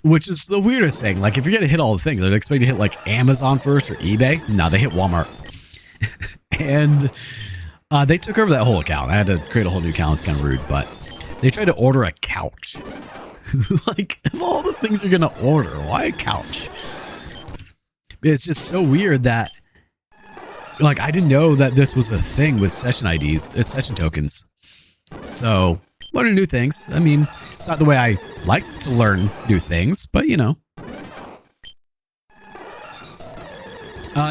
which is the weirdest thing. Like, if you're going to hit all the things, I'd expect you to hit, like, Amazon first or eBay. No, they hit Walmart. And they took over that whole account. I had to create a whole new account. It's kind of rude, but they tried to order a couch. Like, of all the things you're gonna order, why a couch? It's just so weird that, like, I didn't know that this was a thing with session IDs, session tokens. So, learning new things. I mean, it's not the way I like to learn new things, but you know.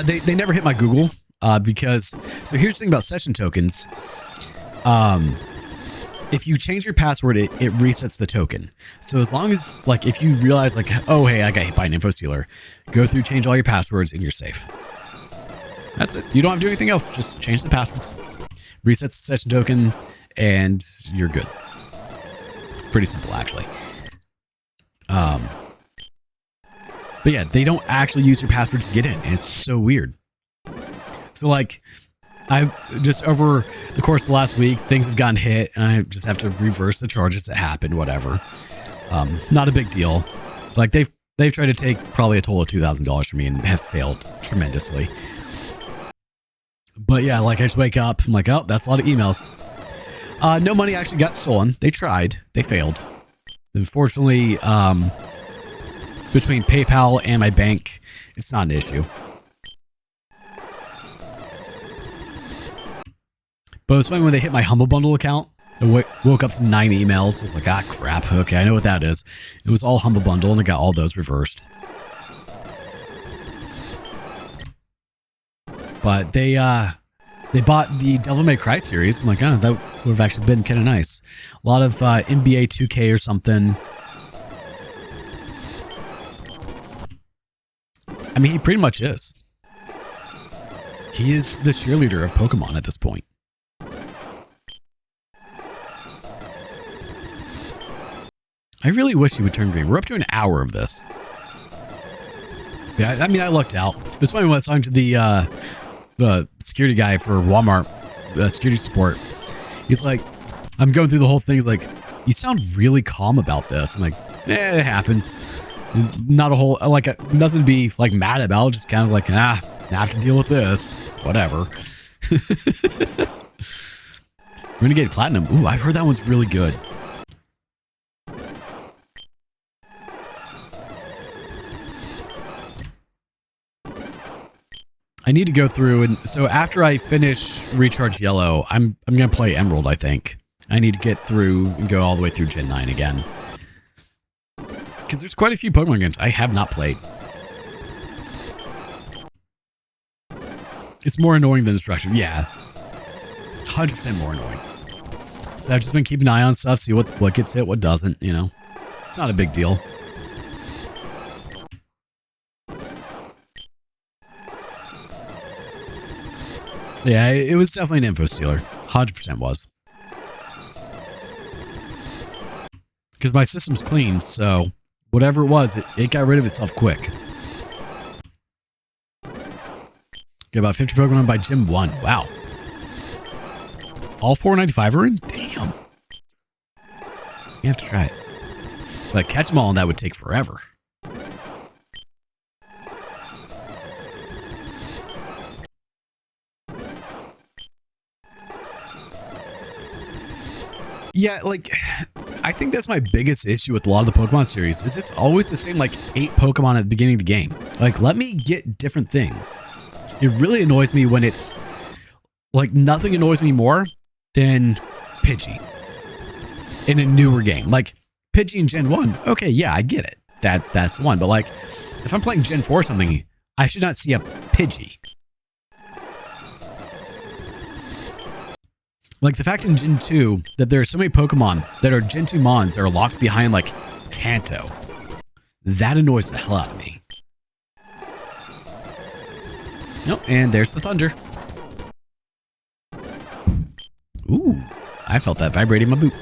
They never hit my Google because, so here's the thing about session tokens. If you change your password, it resets the token. So as long as, like, if you realize, like, oh, hey, I got hit by an info stealer, go through, change all your passwords, and you're safe. That's it. You don't have to do anything else. Just change the passwords, resets the session token, and you're good. It's pretty simple, actually. But yeah, they don't actually use your password to get in. And it's so weird. So, like, I've just over the course of the last week, things have gotten hit, and I just have to reverse the charges that happened, whatever. Not a big deal. Like, they've tried to take probably a total of $2,000 from me and have failed tremendously. But yeah, like, I just wake up, I'm like, oh, that's a lot of emails. No money actually got stolen. They tried. They failed. Unfortunately, between PayPal and my bank, it's not an issue. But it was funny when they hit my Humble Bundle account. I woke up to 9 emails. I was like, ah, crap. Okay, I know what that is. It was all Humble Bundle, and I got all those reversed. But they bought the Devil May Cry series. I'm like, oh, that would have actually been kind of nice. A lot of NBA 2K or something. I mean, he pretty much is. He is the cheerleader of Pokemon at this point. I really wish he would turn green. We're up to an hour of this. Yeah, I mean, I lucked out. It was funny when I was talking to the security guy for Walmart security support. He's like, I'm going through the whole thing. He's like, you sound really calm about this. I'm like, it happens. Not a whole, like, nothing to be, like, mad about. Just kind of like, I have to deal with this. Whatever. Renegade Platinum. Ooh, I've heard that one's really good. I need to go through, and so after I finish Recharge Yellow, I'm gonna play Emerald, I think. I need to get through and go all the way through Gen 9 again. Because there's quite a few Pokemon games I have not played. It's more annoying than destructive, yeah. 100% more annoying. So I've just been keeping an eye on stuff, see what gets hit, what doesn't, you know. It's not a big deal. Yeah, it was definitely an info stealer. 100% was. Because my system's clean, so whatever it was, it got rid of itself quick. Get about 50 Pokemon by Gym 1. Wow. All 495 are in? Damn. You have to try it. But catch them all, and that would take forever. Yeah, like, I think that's my biggest issue with a lot of the Pokemon series, is it's always the same, like, 8 Pokemon at the beginning of the game. Like, let me get different things. It really annoys me when it's, like, nothing annoys me more than Pidgey in a newer game. Like, Pidgey in Gen 1, okay, yeah, I get it. That's the one. But, like, if I'm playing Gen 4 or something, I should not see a Pidgey. Like, the fact in Gen 2 that there are so many Pokemon that are Gen 2 Mons that are locked behind, like, Kanto. That annoys the hell out of me. Nope, and there's the thunder. Ooh, I felt that vibrating my boot.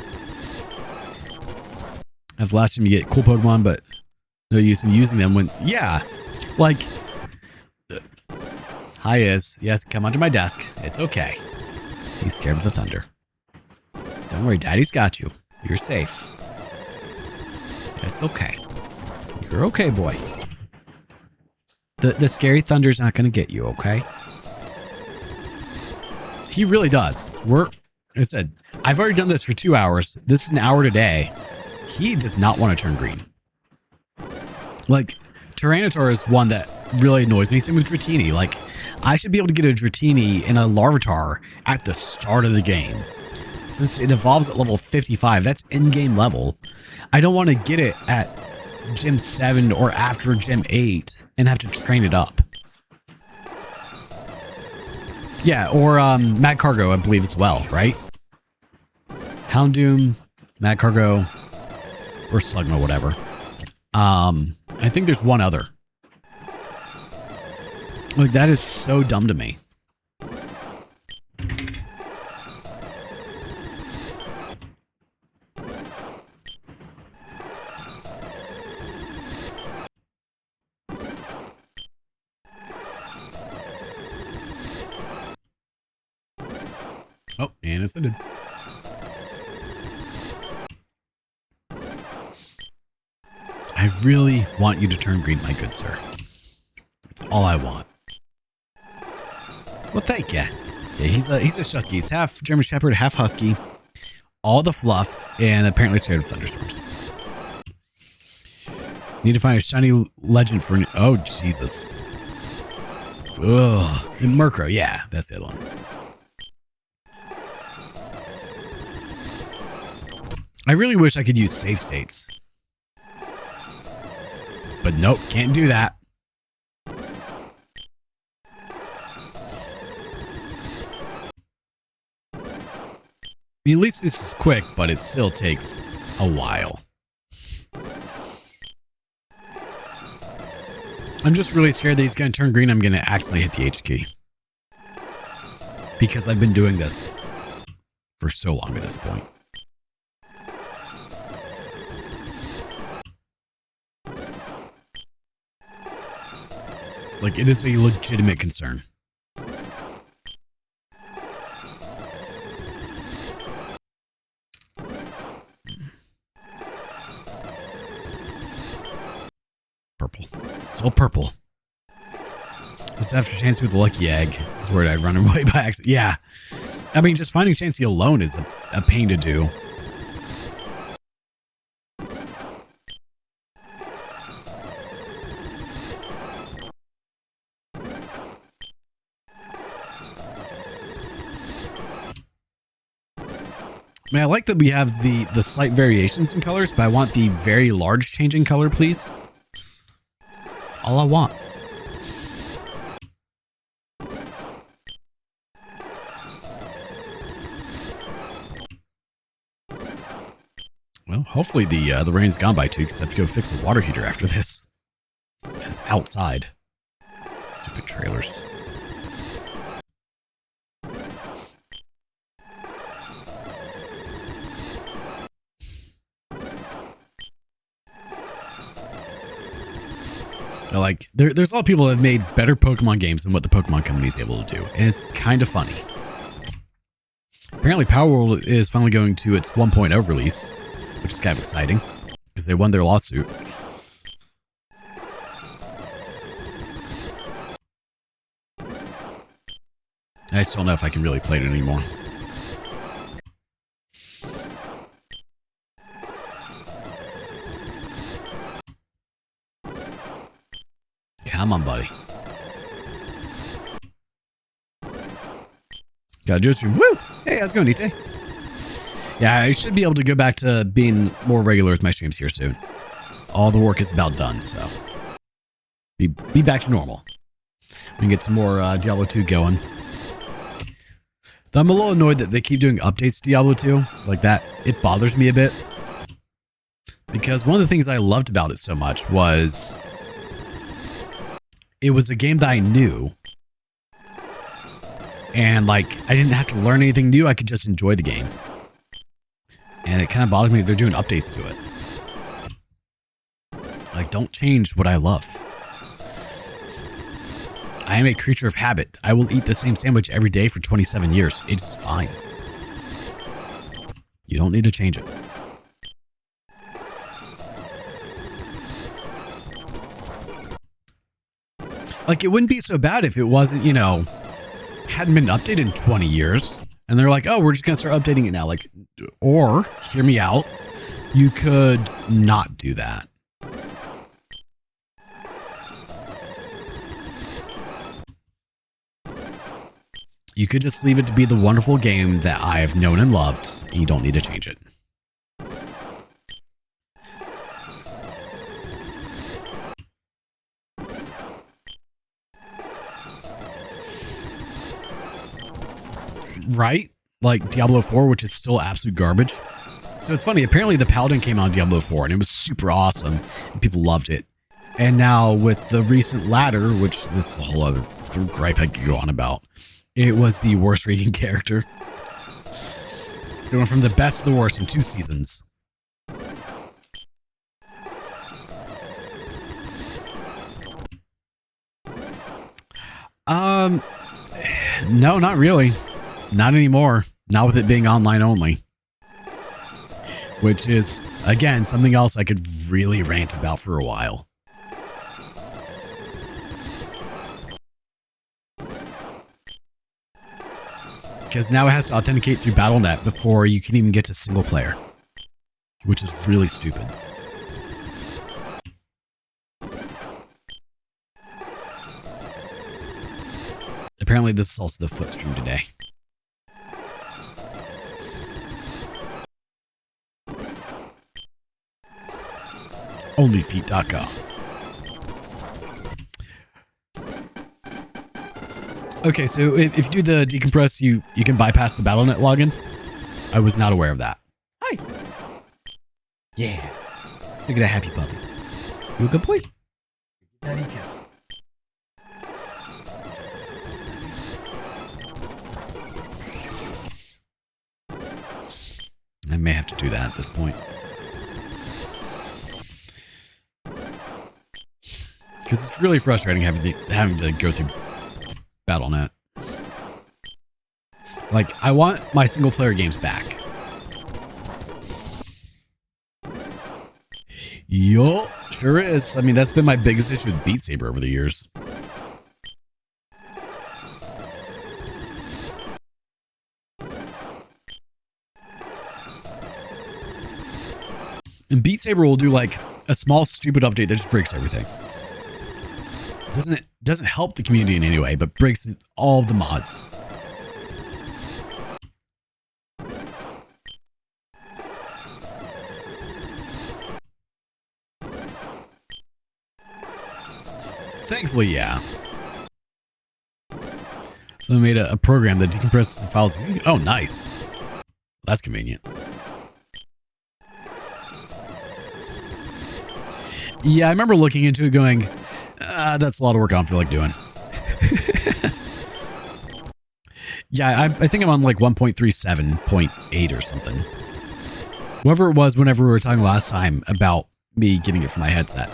I've watched him get cool Pokemon, but no use in using them when, yeah, like, hi, yes, come onto my desk. It's okay. He's scared of the thunder. Don't worry, Daddy's got you. You're safe. It's okay. You're okay, boy. The scary thunder's not gonna get you, okay? He really does. It said, I've already done this for 2 hours. This is an hour today. he does not want to turn green. Like, Tyranitar is one that really annoys me. Same with Dratini. Like, I should be able to get a Dratini and a Larvitar at the start of the game. Since it evolves at level 55, that's in-game level. I don't want to get it at Gym 7 or after Gym 8 and have to train it up. Yeah, or Mad Cargo, I believe, as well, right? Houndoom, Mad Cargo, or Slugma, whatever. I think there's one other. Like, that is so dumb to me. Oh, and it's ended. I really want you to turn green, my good sir. That's all I want. Well, thank you. Yeah, he's a Shusky. He's half German Shepherd, half Husky. All the fluff, and apparently scared of thunderstorms. Need to find a shiny legend for... Oh, Jesus. Ugh. And Murkrow, yeah, that's the other one. I really wish I could use save states. But nope, can't do that. I mean, at least this is quick, but it still takes a while. I'm just really scared that he's going to turn green. I'm going to accidentally hit the H key. Because I've been doing this for so long at this point. Like, it is a legitimate concern. Purple. Still purple. This after Chansey with the lucky egg is where I'd run away by accident. Yeah. I mean, just finding Chansey alone is a pain to do. I mean, I like that we have the slight variations in colors, but I want the very large change in color, please. That's all I want. Well, hopefully the rain's gone by too, because I have to go fix a water heater after this. It's outside. Stupid trailers. Like, there's a lot of people that have made better Pokemon games than what the Pokemon Company is able to do, and it's kind of funny. Apparently, Power World is finally going to its 1.0 release, which is kind of exciting, because they won their lawsuit. I just don't know if I can really play it anymore. Come on, buddy. Got a juice room. Woo! Hey, how's it going, Nite? Yeah, I should be able to go back to being more regular with my streams here soon. All the work is about done, so be back to normal. We can get some more Diablo 2 going. Though I'm a little annoyed that they keep doing updates to Diablo 2 like that. It bothers me a bit. Because one of the things I loved about it so much was it was a game that I knew. And, like, I didn't have to learn anything new. I could just enjoy the game. And it kind of bothers me that they're doing updates to it. Like, don't change what I love. I am a creature of habit. I will eat the same sandwich every day for 27 years. It's fine. You don't need to change it. Like, it wouldn't be so bad if it wasn't, you know, hadn't been updated in 20 years. And they're like, oh, we're just going to start updating it now. Like, or, hear me out, You could not do that. You could just leave it to be the wonderful game that I have known and loved. You don't need to change it. Right? Like Diablo 4, which is still absolute garbage. So it's funny, apparently the Paladin came out in Diablo 4 and it was super awesome and people loved it. And now with the recent ladder, which this is a whole other gripe I could go on about, it was the worst rating character. It went from the best to the worst in 2 seasons. No, not really. Not anymore. Not with it being online only. Which is, again, something else I could really rant about for a while. Because now it has to authenticate through Battle.net before you can even get to single player. Which is really stupid. Apparently this is also the foot stream today. Onlyfeet.com. Okay, so if you do the decompress, you can bypass the Battle.net login. I was not aware of that. Hi. Yeah. Look at that happy puppy. You a good boy? Daddy kiss. I may have to do that at this point. Because it's really frustrating having to go through Battle.net. Like, I want my single player games back. Yup, sure is. I mean, that's been my biggest issue with Beat Saber over the years. And Beat Saber will do like a small stupid update that just breaks everything. Doesn't help the community in any way, but breaks all of the mods. Thankfully, yeah. So I made a program that decompresses the files. Oh, nice. That's convenient. Yeah, I remember looking into it going, that's a lot of work I don't feel like doing. Yeah, I think I'm on like 1.37.8 or something. Whatever it was whenever we were talking last time about me getting it from my headset.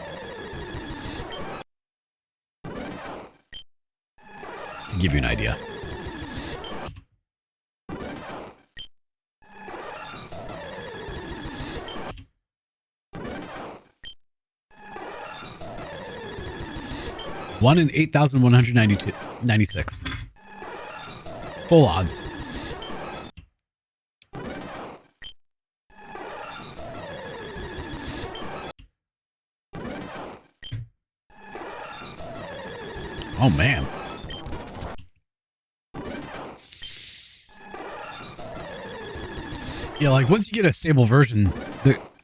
To give you an idea. One in 8,196. Full odds. Oh man. Yeah, like once you get a stable version,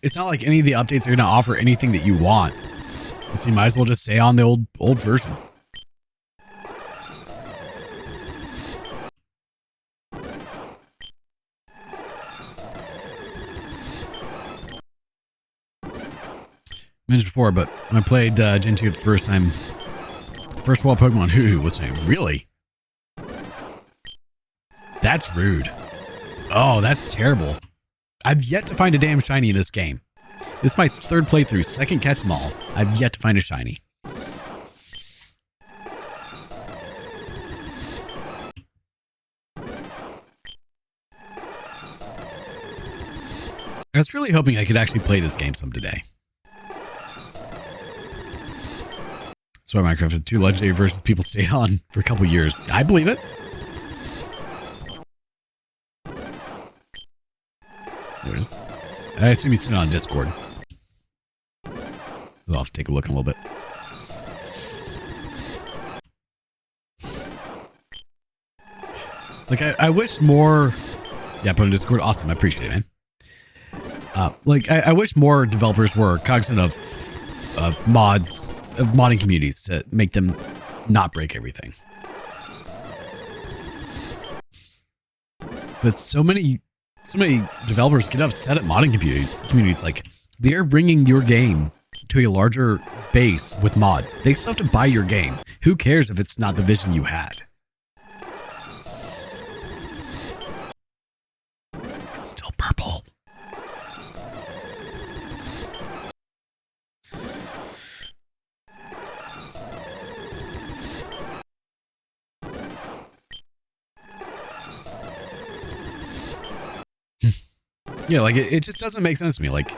it's not like any of the updates are going to offer anything that you want. So you might as well just stay on the old version. Mentioned before, but when I played Gen 2 the first time, first of all, Pokemon Hoo was saying, really? That's rude. Oh, that's terrible. I've yet to find a damn shiny in this game. This is my third playthrough, second catch them all. I've yet to find a shiny. I was really hoping I could actually play this game some today. That's why Minecraft had 2 legendary versions people stayed on for a couple years. I believe it. There it is. I assume he's sitting on Discord. I'll have to take a look in a little bit. Like, I wish more... Yeah, put on Discord. Awesome. I appreciate it, man. Like, I wish more developers were cognizant of mods, of modding communities to make them not break everything. But so many developers get upset at modding communities. Like, they're bringing your game to a larger base with mods. They still have to buy your game. Who cares if it's not the vision you had? It's still purple. Yeah, like it just doesn't make sense to me. Like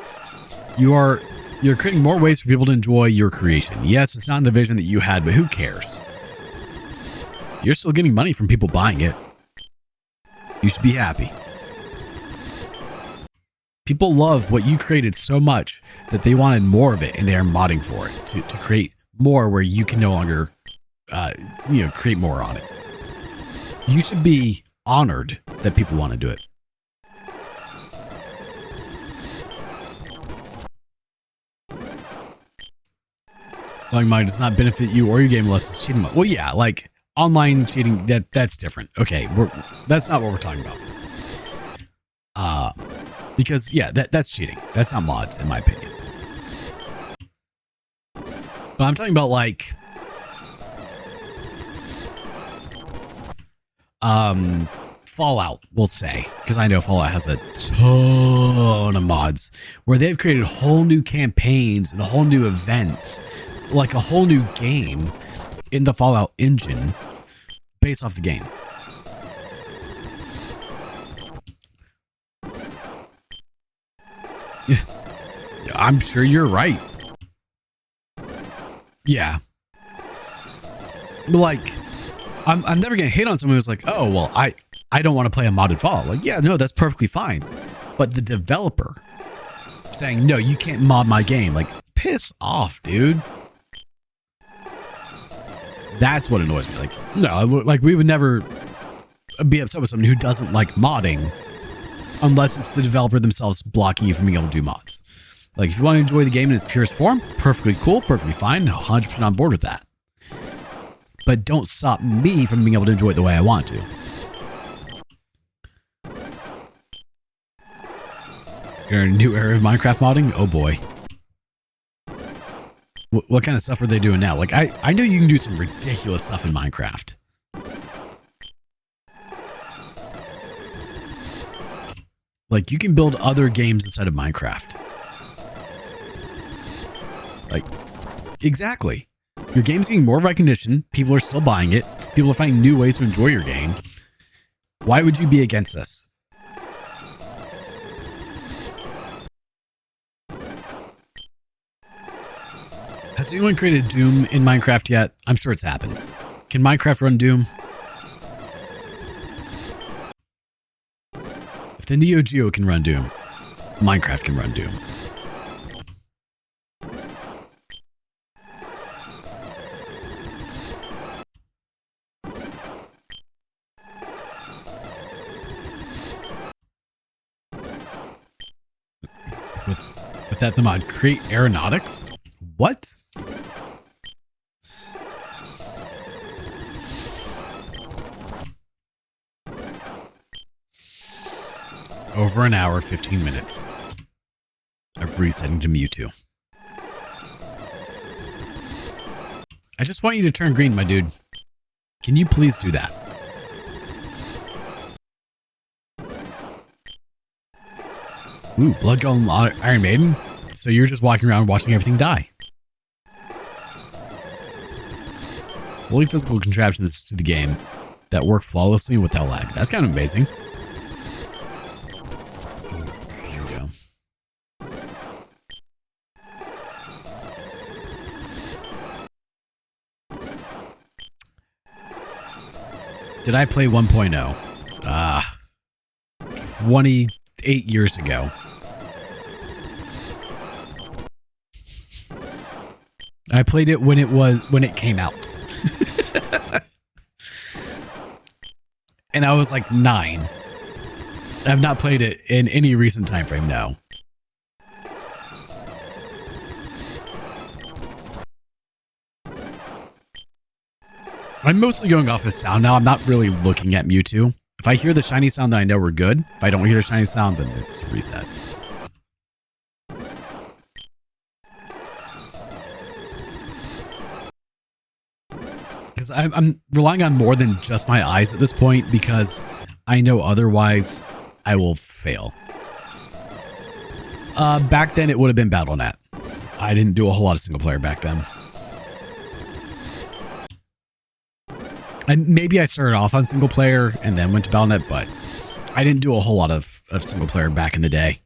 you're creating more ways for people to enjoy your creation. Yes, it's not in the vision that you had, but who cares? You're still getting money from people buying it. You should be happy. People love what you created so much that they wanted more of it, and they are modding for it to create more where you can no longer, create more on it. You should be honored that people want to do it. Like mine does not benefit you or your game unless it's cheating. Well, yeah, like online cheating, that's different. Okay, that's not what we're talking about. Because yeah, that's cheating. That's not mods, in my opinion. But I'm talking about like, Fallout, we'll say, because I know Fallout has a ton of mods where they've created whole new campaigns and whole new events, like a whole new game in the Fallout engine based off the game. Yeah, I'm sure you're right. Yeah. But like, I'm never gonna hate on someone who's like, oh, well, I don't want to play a modded Fallout. Like, yeah, no, that's perfectly fine. But the developer saying, no, you can't mod my game. Like, piss off, dude. That's what annoys me. Like, no, like we would never be upset with someone who doesn't like modding unless it's the developer themselves blocking you from being able to do mods. Like, if you want to enjoy the game in its purest form, perfectly cool, perfectly fine, 100% on board with that. But don't stop me from being able to enjoy it the way I want to. You're in a new era of Minecraft modding? Oh boy. What kind of stuff are they doing now? Like, I know you can do some ridiculous stuff in Minecraft. Like, you can build other games inside of Minecraft. Like, exactly. Your game's getting more recognition. People are still buying it. People are finding new ways to enjoy your game. Why would you be against this? Has anyone created Doom in Minecraft yet? I'm sure it's happened. Can Minecraft run Doom? If the Neo Geo can run Doom, Minecraft can run Doom. With that, the mod create aeronautics? What? Over an hour, 15 minutes of resetting to Mewtwo. I just want you to turn green, my dude. Can you please do that? Ooh, Blood Golem Iron Maiden? So you're just walking around watching everything die. Fully physical contraptions to the game that work flawlessly without lag. That's kind of amazing. Here we go. Did I play 1.0? 28 years ago. I played it when it came out. And I was like 9. I've not played it in any recent time frame now. I'm mostly going off the sound now. I'm not really looking at Mewtwo. If I hear the shiny sound, then I know we're good. If I don't hear the shiny sound, then it's reset. Because I'm relying on more than just my eyes at this point, because I know otherwise I will fail. Back then, it would have been Battle.net. I didn't do a whole lot of single player back then. And maybe I started off on single player and then went to Battle.net, but I didn't do a whole lot of single player back in the day.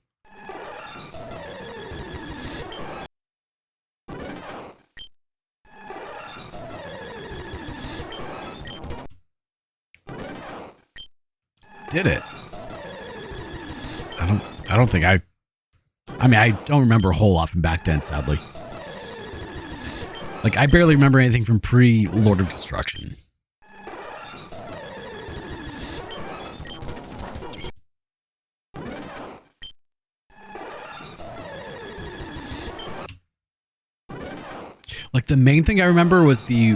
Did it? I don't think I mean, I don't remember a whole lot from back then, sadly. Like, I barely remember anything from pre-Lord of Destruction. Like, the main thing I remember was the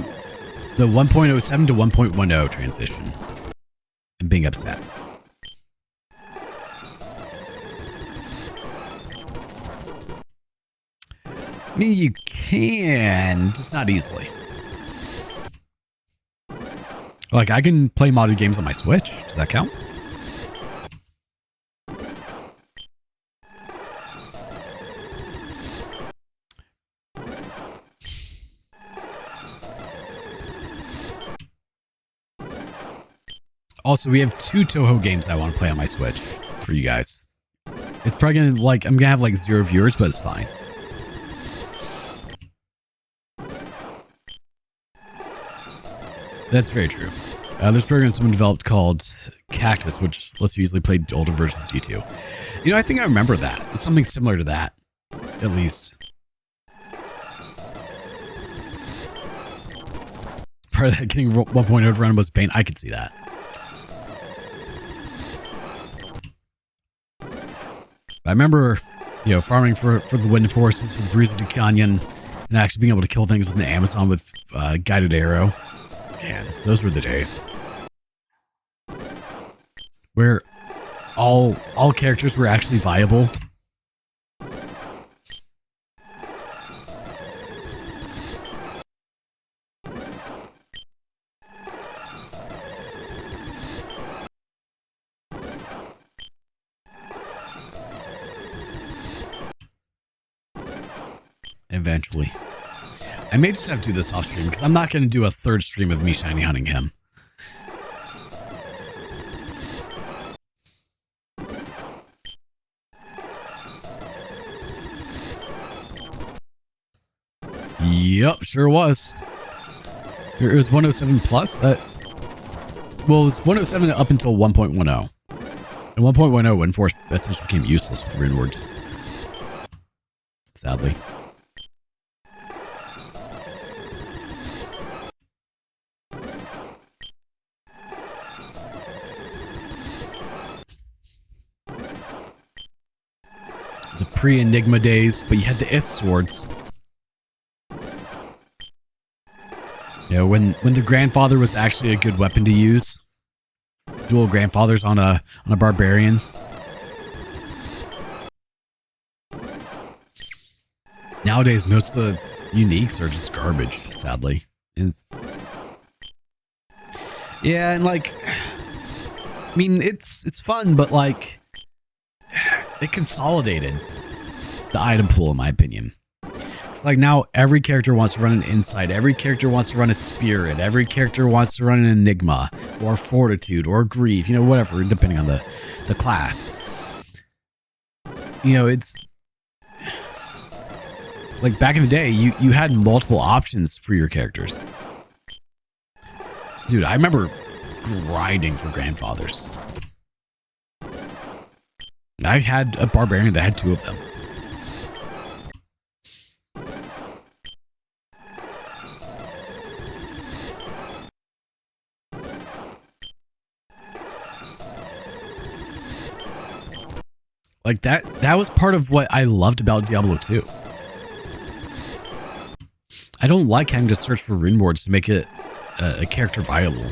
1.07 to 1.10 transition. And being upset. I mean, you can, just not easily. Like, I can play modded games on my Switch. Does that count? Also, we have 2 Toho games I want to play on my Switch for you guys. It's probably gonna, like, I'm gonna have like 0 viewers, but it's fine. That's very true. There's programs been developed called Cactus, which lets you easily play older versions of D2. You know, I think I remember that. It's something similar to that, at least. Part of that getting 1.0 to run was pain. I could see that. I remember, you know, farming for the Wind Forces, for the Breeze of Canyon, and actually being able to kill things with the Amazon with guided arrow. Man, those were the days. Where all characters were actually viable. Eventually. I may just have to do this off stream because I'm not going to do a 3rd stream of me shiny hunting him. Yep, sure was. It was 107 plus. Well, it was 107 up until 1.10. And 1.10 Wind Force essentially became useless with Rune Words. Sadly. The pre-Enigma days, but you had the Ith swords. You know, when the grandfather was actually a good weapon to use. Dual grandfathers on a barbarian. Nowadays, most of the uniques are just garbage, sadly. Yeah, and like, I mean, it's fun, but like, it consolidated the item pool, in my opinion. It's like now every character wants to run an Insight, every character wants to run a Spirit, every character wants to run an Enigma, or Fortitude, or Grief, you know, whatever, depending on the class. You know, it's like back in the day, you had multiple options for your characters. Dude, I remember grinding for grandfathers. I had a barbarian that had 2 of them. Like that was part of what I loved about Diablo 2. I don't like having to search for rune boards to make it a character viable.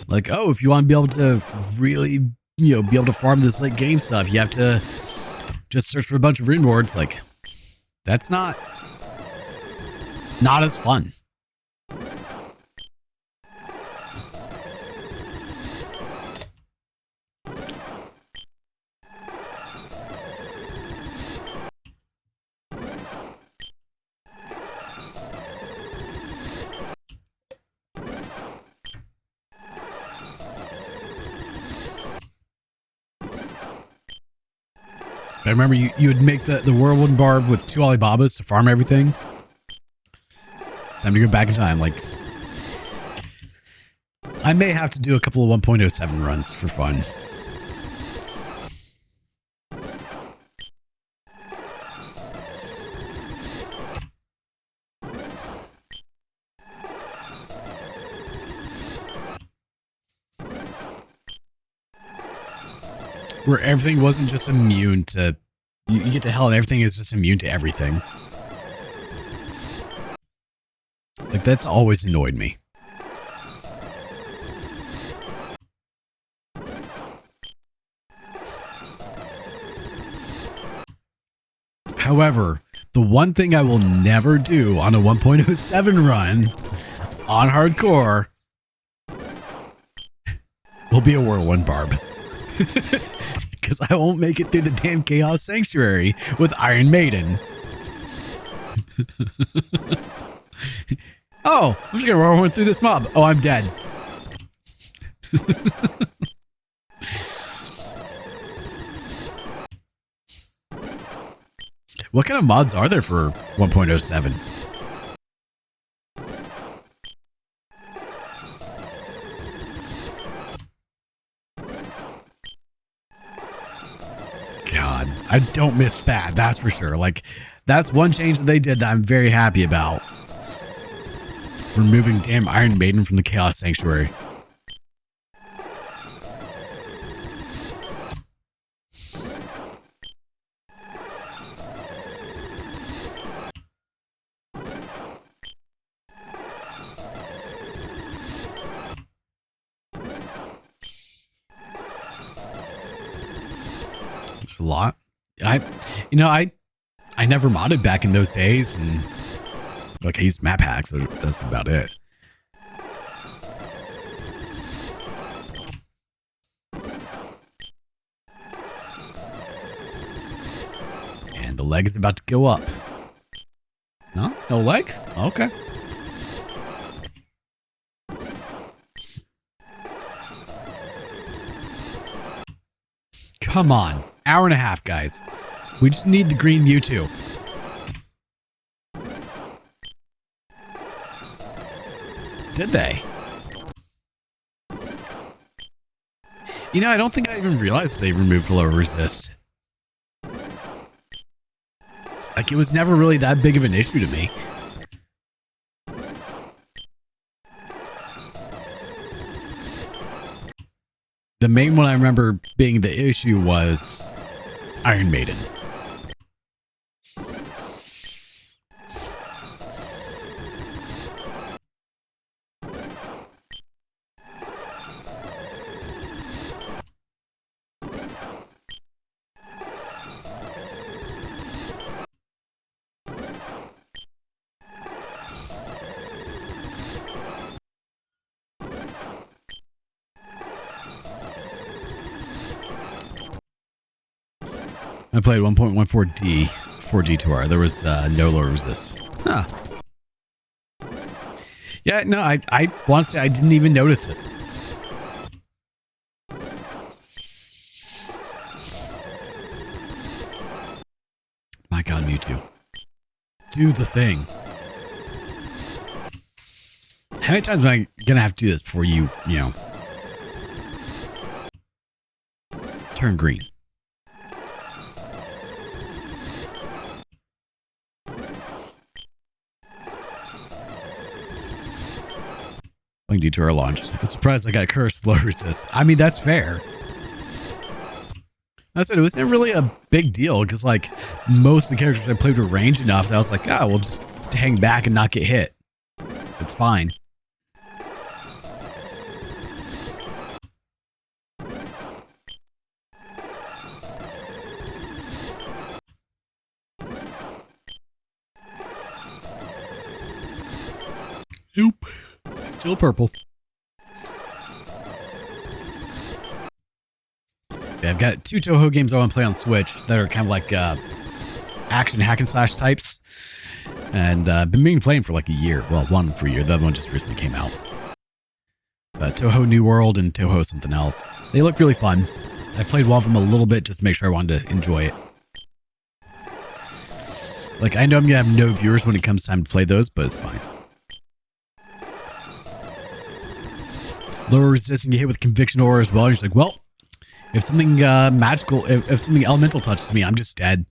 Like, oh, if you want to be able to really, be able to farm this late game stuff, you have to just search for a bunch of rune boards. Like, that's not as fun. I remember you would make the whirlwind barb with 2 Alibabas to farm everything. It's time to go back in time. Like, I may have to do a couple of 1.07 runs for fun. Where everything wasn't just immune to... You get to hell and everything is just immune to everything. Like, that's always annoyed me. However, the one thing I will never do on a 1.07 run on hardcore will be a whirlwind barb. Because I won't make it through the damn Chaos Sanctuary with Iron Maiden. Oh, I'm just gonna run through this mob. Oh, I'm dead. What kind of mods are there for 1.07? God, I don't miss that. That's for sure. Like, that's one change that they did that I'm very happy about. Removing damn Iron Maiden from the Chaos Sanctuary. It's a lot. I never modded back in those days, and like I used map hacks. So that's about it. And the leg is about to go up. No? No leg? Okay. Come on. Hour and a half, guys. We just need the green Mewtwo. Did they? I don't think I even realized they removed low resist. Like, it was never really that big of an issue to me. The main one I remember being the issue was Iron Maiden. I played 1.14D for D2R. There was no low resist. Huh. Yeah, no, I want to say I didn't even notice it. My God, Mewtwo. Do the thing. How many times am I going to have to do this before you turn green? Playing D2R launched. I'm surprised I got cursed with low resist. I mean, that's fair. I said it was never really a big deal because like most of the characters I played were ranged enough that I was like, ah, we'll just hang back and not get hit. It's fine. Nope. Still purple. Yeah, I've got 2 Toho games I want to play on Switch that are kind of like action hack and slash types. And I've been meaning playing for like a year. Well, one for a year. The other one just recently came out. Toho New World and Toho something else. They look really fun. I played one of them a little bit just to make sure I wanted to enjoy it. Like, I know I'm going to have no viewers when it comes time to play those, but it's fine. Lower resisting get hit with conviction aura as well. You're just like, well, if something magical, if something elemental touches me, I'm just dead.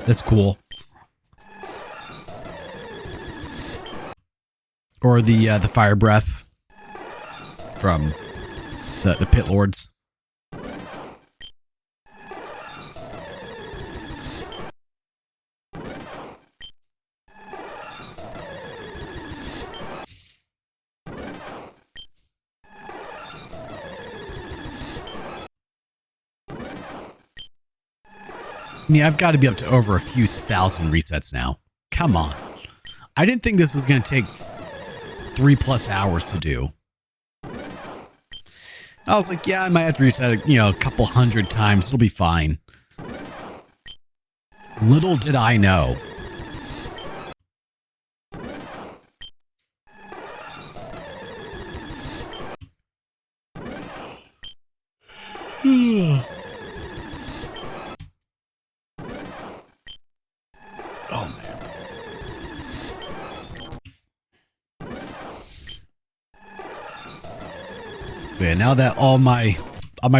That's cool. Or the fire breath from the pit lords. I mean, I've got to be up to over a few thousand resets now. Come on. I didn't think this was going to take 3+ hours to do. I was like, yeah, I might have to reset it, a couple hundred times. It'll be fine. Little did I know. Oh, man. But yeah, now that all my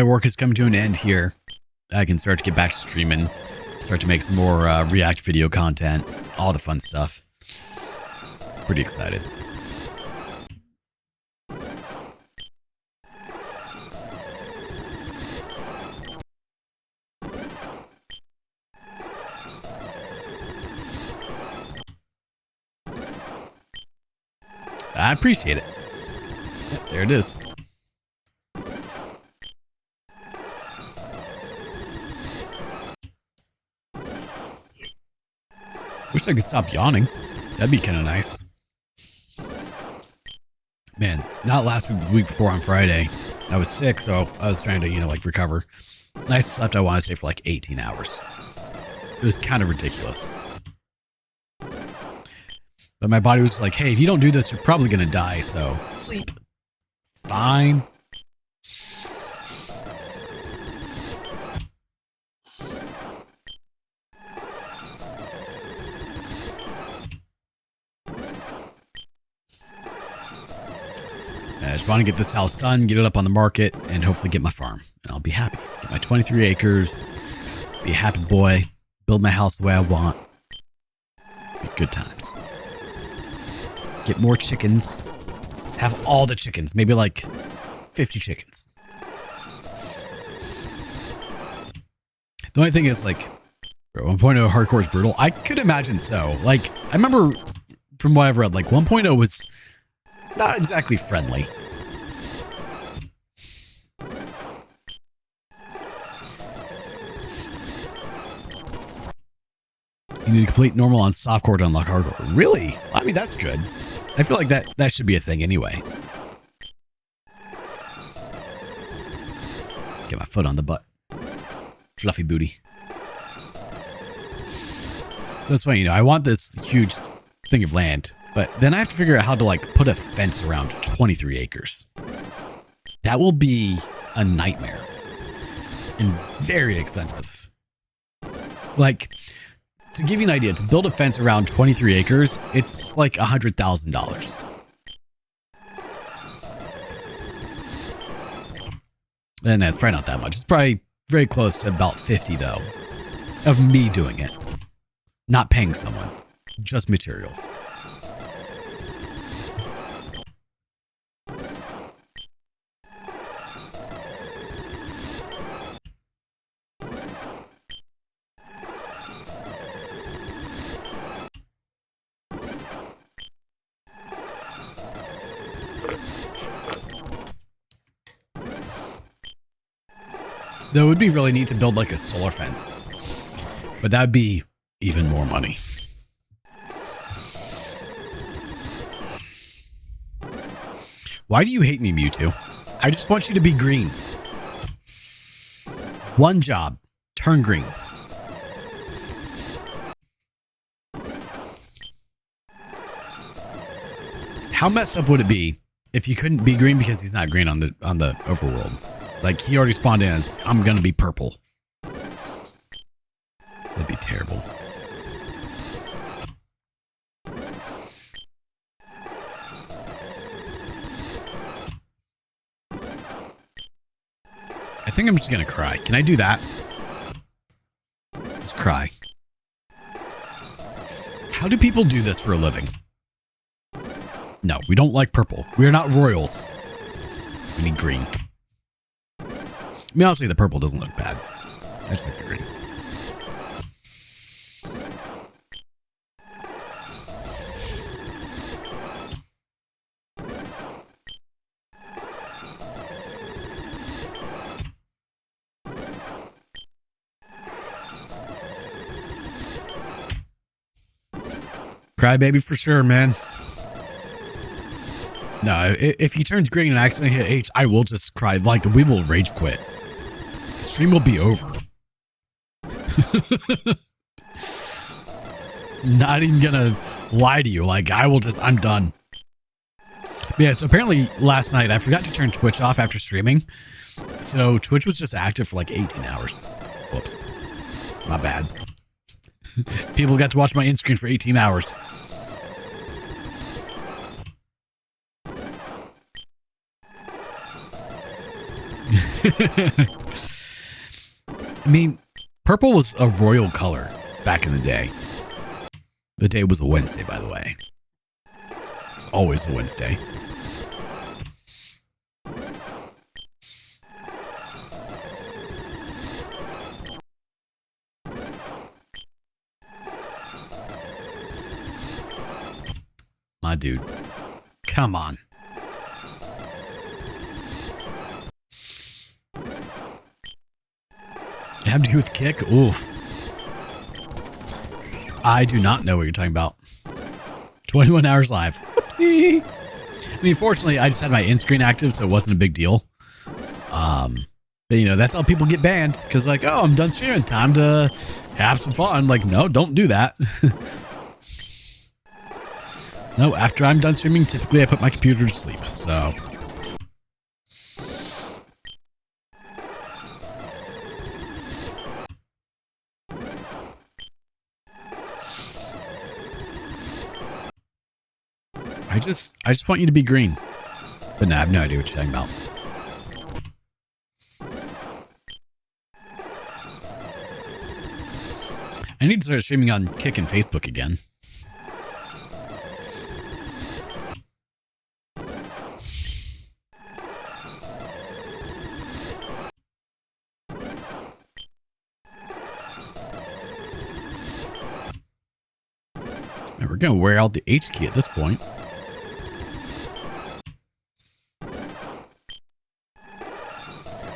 work is coming to an end here, I can start to get back to streaming, start to make some more React video content, all the fun stuff. Pretty excited. I appreciate it. Yep, there it is. Wish I could stop yawning. That'd be kind of nice. Man, not last week, the week before on Friday. I was sick, so I was trying to, like recover. And I slept, I want to say, for like 18 hours. It was kind of ridiculous. But my body was like, hey, if you don't do this, you're probably going to die, so sleep. Fine. I just want to get this house done, get it up on the market, and hopefully get my farm. And I'll be happy. Get my 23 acres, be a happy boy, build my house the way I want. Be good times. Get more chickens. Have all the chickens. Maybe like 50 chickens. The only thing is, like, 1.0 hardcore is brutal. I could imagine so. Like, I remember from what I've read, like 1.0 was not exactly friendly. You need to complete normal on softcore to unlock hardcore. Really? I mean, that's good. I feel like that should be a thing anyway. Get my foot on the butt. Fluffy booty. So it's funny, I want this huge thing of land, but then I have to figure out how to, like, put a fence around 23 acres. That will be a nightmare. And very expensive. Like, to give you an idea, to build a fence around 23 acres, it's like $100,000. And that's probably not that much. It's probably very close to about 50, though, of me doing it. Not paying someone. Just materials. Though it would be really neat to build like a solar fence. But that'd be even more money. Why do you hate me, Mewtwo? I just want you to be green. One job. Turn green. How messed up would it be if you couldn't be green because he's not green on the overworld? Like, he already spawned in as, I'm gonna be purple. That'd be terrible. I think I'm just gonna cry. Can I do that? Just cry. How do people do this for a living? No, we don't like purple. We are not royals. We need green. I mean, honestly, the purple doesn't look bad. I just like the green. Crybaby for sure, man. No, if he turns green and accidentally hit H, I will just cry. Like, we will rage quit. The stream will be over. Not even gonna lie to you. Like, I'm done. But yeah, so apparently last night I forgot to turn Twitch off after streaming. So Twitch was just active for like 18 hours. Whoops. My bad. People got to watch my in-screen for 18 hours. I mean, purple was a royal color back in the day. The day was a Wednesday, by the way. It's always a Wednesday. My dude. Come on. Have to do with kick? Oof. I do not know what you're talking about. 21 hours live. Whoopsie. I mean, fortunately, I just had my in-screen active, so it wasn't a big deal. But, you know, that's how people get banned. Because, like, oh, I'm done streaming. Time to have some fun. Like, no, don't do that. No, after I'm done streaming, typically I put my computer to sleep. So... I just want you to be green. But no, I have no idea what you're talking about. I need to start streaming on Kick and Facebook again. And we're going to wear out the H key at this point.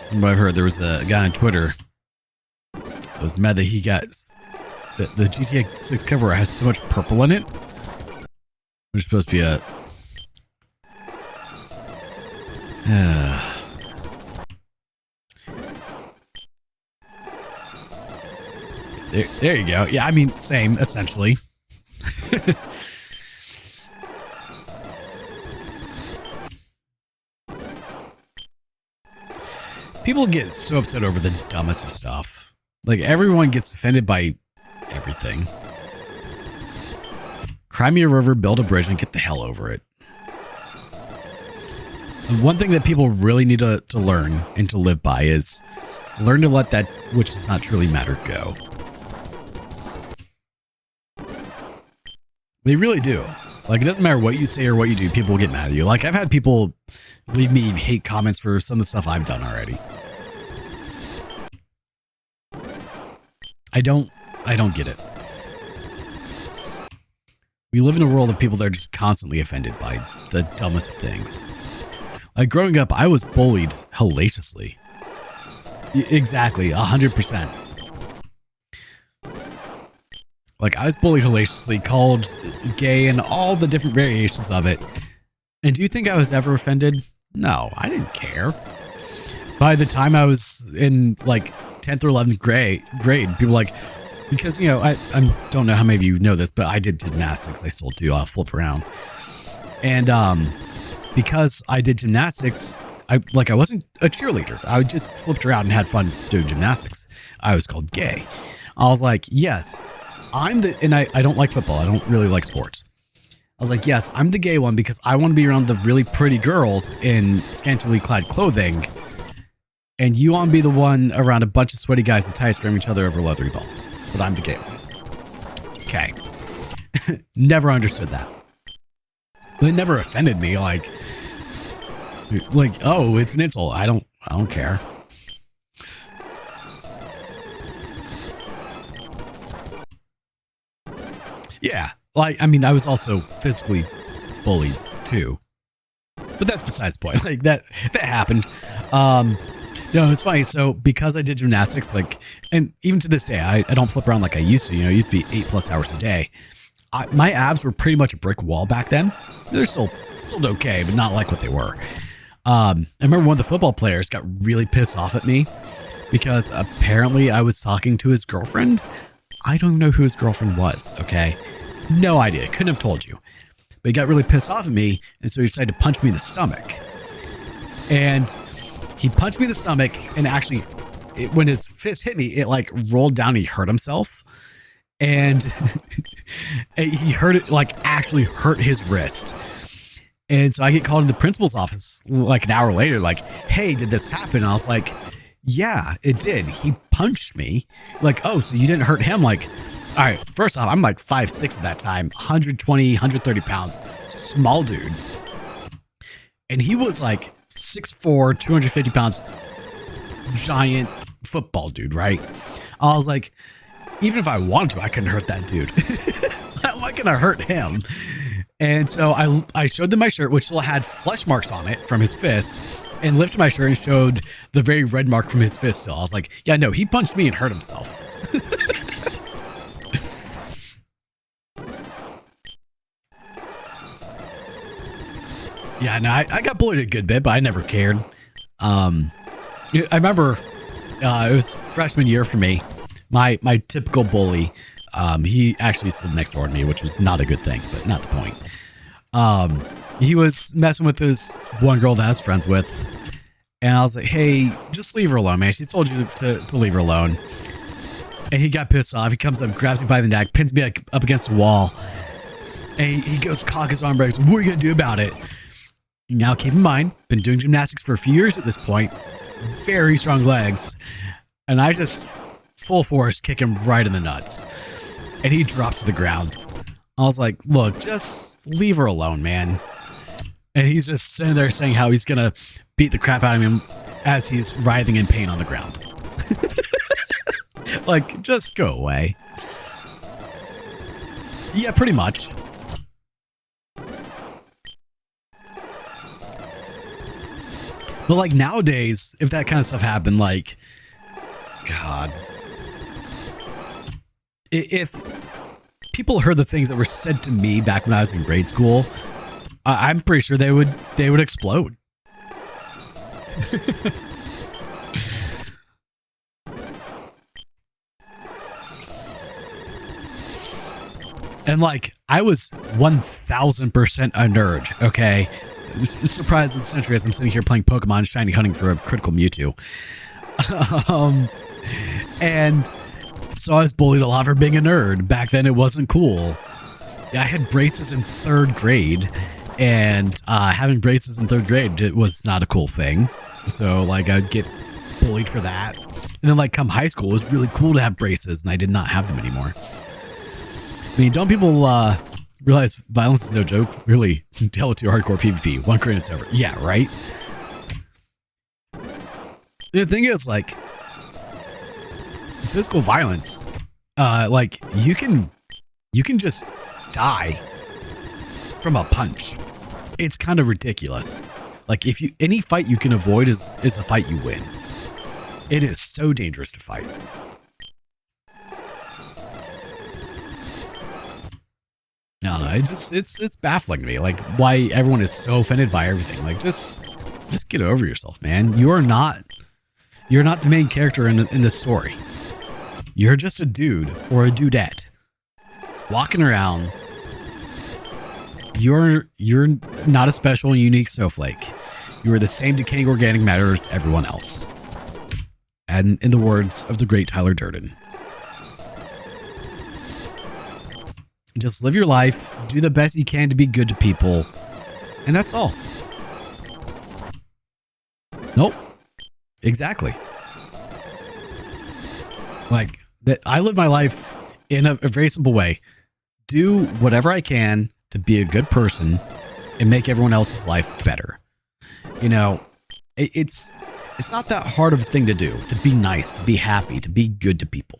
Somebody I've heard there was a guy on Twitter that was mad that he got the GTA 6 cover has so much purple in it. Which is supposed to be a there you go. Yeah, I mean, same essentially. People get so upset over the dumbest of stuff. Like, everyone gets offended by everything. Cry me a river, build a bridge, and get the hell over it. And one thing that people really need to learn and to live by is learn to let that which does not truly matter go. They really do. Like, it doesn't matter what you say or what you do, people will get mad at you. Like, I've had people leave me hate comments for some of the stuff I've done already. I don't get it. We live in a world of people that are just constantly offended by the dumbest of things. Like, growing up, I was bullied hellaciously. Exactly, 100%. Like, I was bullied hellaciously, called gay, and all the different variations of it. And do you think I was ever offended? No, I didn't care. By the time I was in like 10th or 11th grade, people like, because, you know, I don't know how many of you know this, but I did gymnastics. I still do. I'll flip around. And because I did gymnastics, I wasn't a cheerleader. I just flipped around and had fun doing gymnastics. I was called gay. I was like, yes, and I don't like football. I don't really like sports. I was like, yes, I'm the gay one because I want to be around the really pretty girls in scantily clad clothing. And you want to be the one around a bunch of sweaty guys in tights from each other over leathery balls. But I'm the gay one. Okay. Never understood that. But it never offended me. Like, oh, it's an insult. I don't care. Yeah. Like, I mean, I was also physically bullied too. But that's besides the point. Like, that happened. No, it's funny. So because I did gymnastics, like, and even to this day, I don't flip around like I used to. You know, I used to be 8+ hours a day. My abs were pretty much a brick wall back then. They're still okay, but not like what they were. I remember one of the football players got really pissed off at me because apparently I was talking to his girlfriend. I don't even know who his girlfriend was. Okay, no idea. Couldn't have told you. But he got really pissed off at me, and so he decided to punch me in the stomach. And he punched me in the stomach, and actually, when his fist hit me, it like rolled down. And he hurt himself, and he hurt it, like actually hurt his wrist. And so I get called in the principal's office like an hour later, like, "Hey, did this happen?" And I was like, "Yeah, it did. He punched me." Like, "Oh, so you didn't hurt him?" Like, all right. First off, I'm like 5'6" at that time, 120, 130 pounds, small dude, and he was like 6'4", 250 pounds, giant football dude, right? I was like, even if I wanted to, I couldn't hurt that dude. How am I gonna hurt him? And so I showed them my shirt, which still had flesh marks on it from his fist, and lifted my shirt and showed the very red mark from his fist still. I was like, yeah, no, he punched me and hurt himself. Yeah, no, I got bullied a good bit, but I never cared. I remember it was freshman year for me. My typical bully, he actually lived next door to me, which was not a good thing, but not the point. He was messing with this one girl that I was friends with, and I was like, hey, just leave her alone, man. She told you to leave her alone. And he got pissed off. He comes up, grabs me by the neck, pins me up against the wall, and he goes cock his arm, breaks. What are you gonna do about it? Now, keep in mind, been doing gymnastics for a few years at this point, very strong legs, and I just full force kick him right in the nuts, and he drops to the ground. I was like, look, just leave her alone, man. And he's just sitting there saying how he's gonna beat the crap out of him as he's writhing in pain on the ground. Like, just go away. Yeah, pretty much. But like nowadays, if that kind of stuff happened, like, God, if people heard the things that were said to me back when I was in grade school, I'm pretty sure they would explode. And like, I was 1000% a nerd, okay? Surprise of the century as I'm sitting here playing Pokemon Shiny hunting for a critical Mewtwo. And so I was bullied a lot for being a nerd. Back then it wasn't cool. I had braces in 3rd grade, and having braces in 3rd grade, it was not a cool thing. So like I'd get bullied for that. And then like come high school, it was really cool to have braces, and I did not have them anymore. I mean, don't people realize violence is no joke? Really, tell it to hardcore PvP. One crit, it's over. Yeah, right? The thing is, like, physical violence, like, you can just die from a punch. It's kind of ridiculous. Like, if any fight you can avoid is a fight you win. It is so dangerous to fight. I don't know. It's baffling to me. Like, why everyone is so offended by everything. Like, just get over yourself, man. You're not the main character in the story. You're just a dude or a dudette walking around. You're not a special and unique snowflake. You are the same decaying organic matter as everyone else. And in the words of the great Tyler Durden, just live your life, do the best you can to be good to people, and that's all. Nope. Exactly. Like, that, I live my life in a very simple way. Do whatever I can to be a good person and make everyone else's life better. You know, it's not that hard of a thing to do, to be nice, to be happy, to be good to people.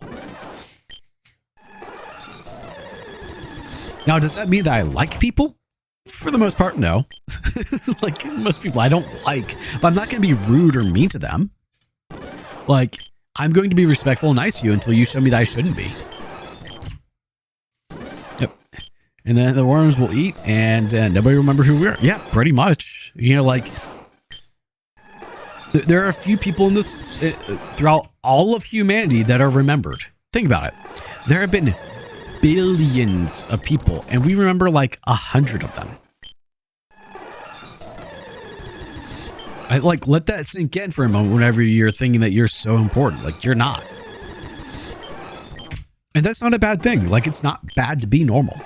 Now, does that mean that I like people? For the most part, no. Like, most people I don't like, but I'm not going to be rude or mean to them. Like, I'm going to be respectful and nice to you until you show me that I shouldn't be. Yep. And then the worms will eat and nobody will remember who we are. Yeah, pretty much. You know, like, there are a few people in this, throughout all of humanity that are remembered. Think about it. There have been billions of people, and we remember like 100 of them. I like, let that sink in for a moment whenever you're thinking that you're so important. Like, you're not. And that's not a bad thing. Like, it's not bad to be normal.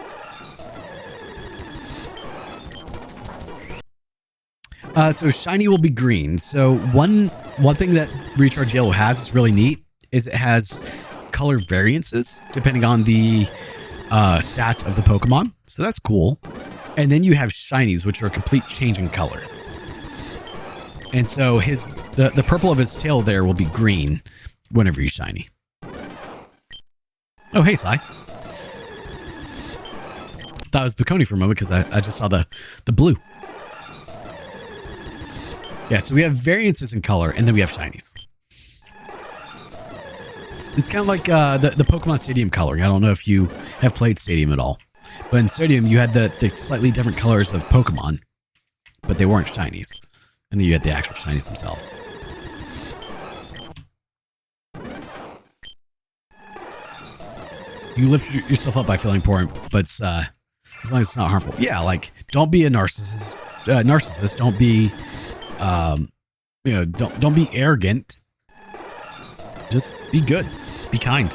So shiny will be green. So one thing that Recharge Yellow has is really neat is it has color variances depending on the stats of the Pokemon. So that's cool. And then you have shinies, which are a complete change in color. And so the purple of his tail there will be green whenever he's shiny. Oh, hey, Sai. Thought it was Baconi for a moment because I just saw the blue. Yeah, so we have variances in color, and then we have shinies. It's kind of like the Pokemon Stadium coloring. I don't know if you have played Stadium at all. But in Stadium, you had the slightly different colors of Pokemon, but they weren't shinies. And then you had the actual shinies themselves. You lift yourself up by feeling important, but as long as it's not harmful. Yeah, like, don't be a narcissist. Don't be... don't be arrogant. Just be good. Be kind.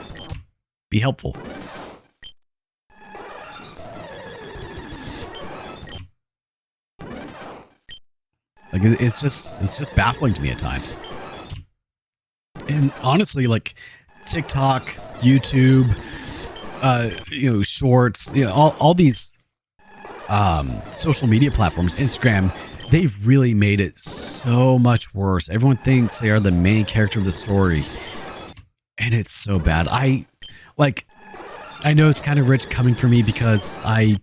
Be helpful. Like, it's just baffling to me at times. And honestly, like, TikTok, YouTube, Shorts, all these social media platforms, Instagram, they've really made it so much worse. Everyone thinks they are the main character of the story. And it's so bad. I know it's kind of rich coming from me because I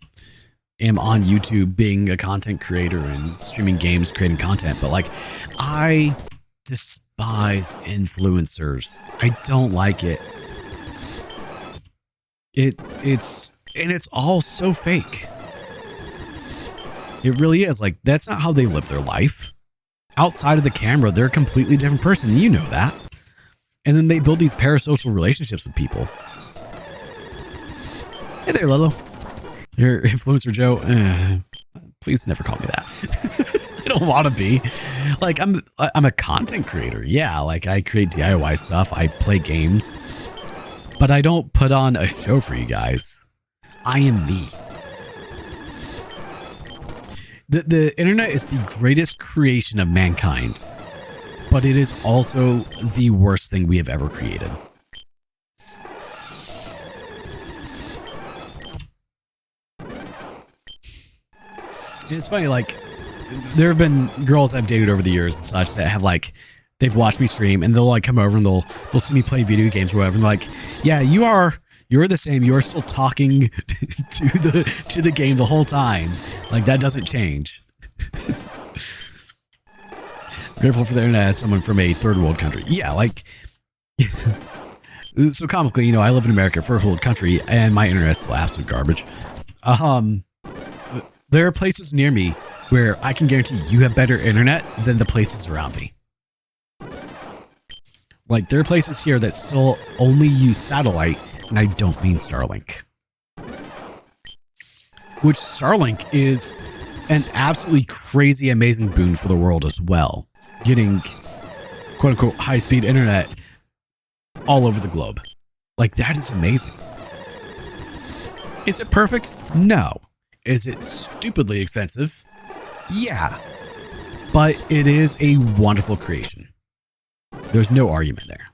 am on YouTube being a content creator and streaming games, creating content. But like, I despise influencers. I don't like it. It's all so fake. It really is. Like, that's not how they live their life. Outside of the camera, they're a completely different person. You know that. And then they build these parasocial relationships with people. Hey there, Lolo. Your influencer Joe. Please never call me that. I don't want to be. Like, I'm a content creator. Yeah, like, I create DIY stuff. I play games. But I don't put on a show for you guys. I am me. The internet is the greatest creation of mankind, but it is also the worst thing we have ever created. And it's funny, like, there have been girls I've dated over the years and such that have, like, they've watched me stream and they'll, like, come over and they'll see me play video games or whatever, and like, yeah, you're the same. You are still talking to the game the whole time. Like, that doesn't change. Grateful for the internet as someone from a third world country. Yeah, like, so comically, I live in America, first world country, and my internet's still absolute garbage. There are places near me where I can guarantee you have better internet than the places around me. Like, there are places here that still only use satellite, and I don't mean Starlink. Which Starlink is an absolutely crazy, amazing boon for the world as well. Getting, quote-unquote, high-speed internet all over the globe. Like, that is amazing. Is it perfect? No. Is it stupidly expensive? Yeah. But it is a wonderful creation. There's no argument there.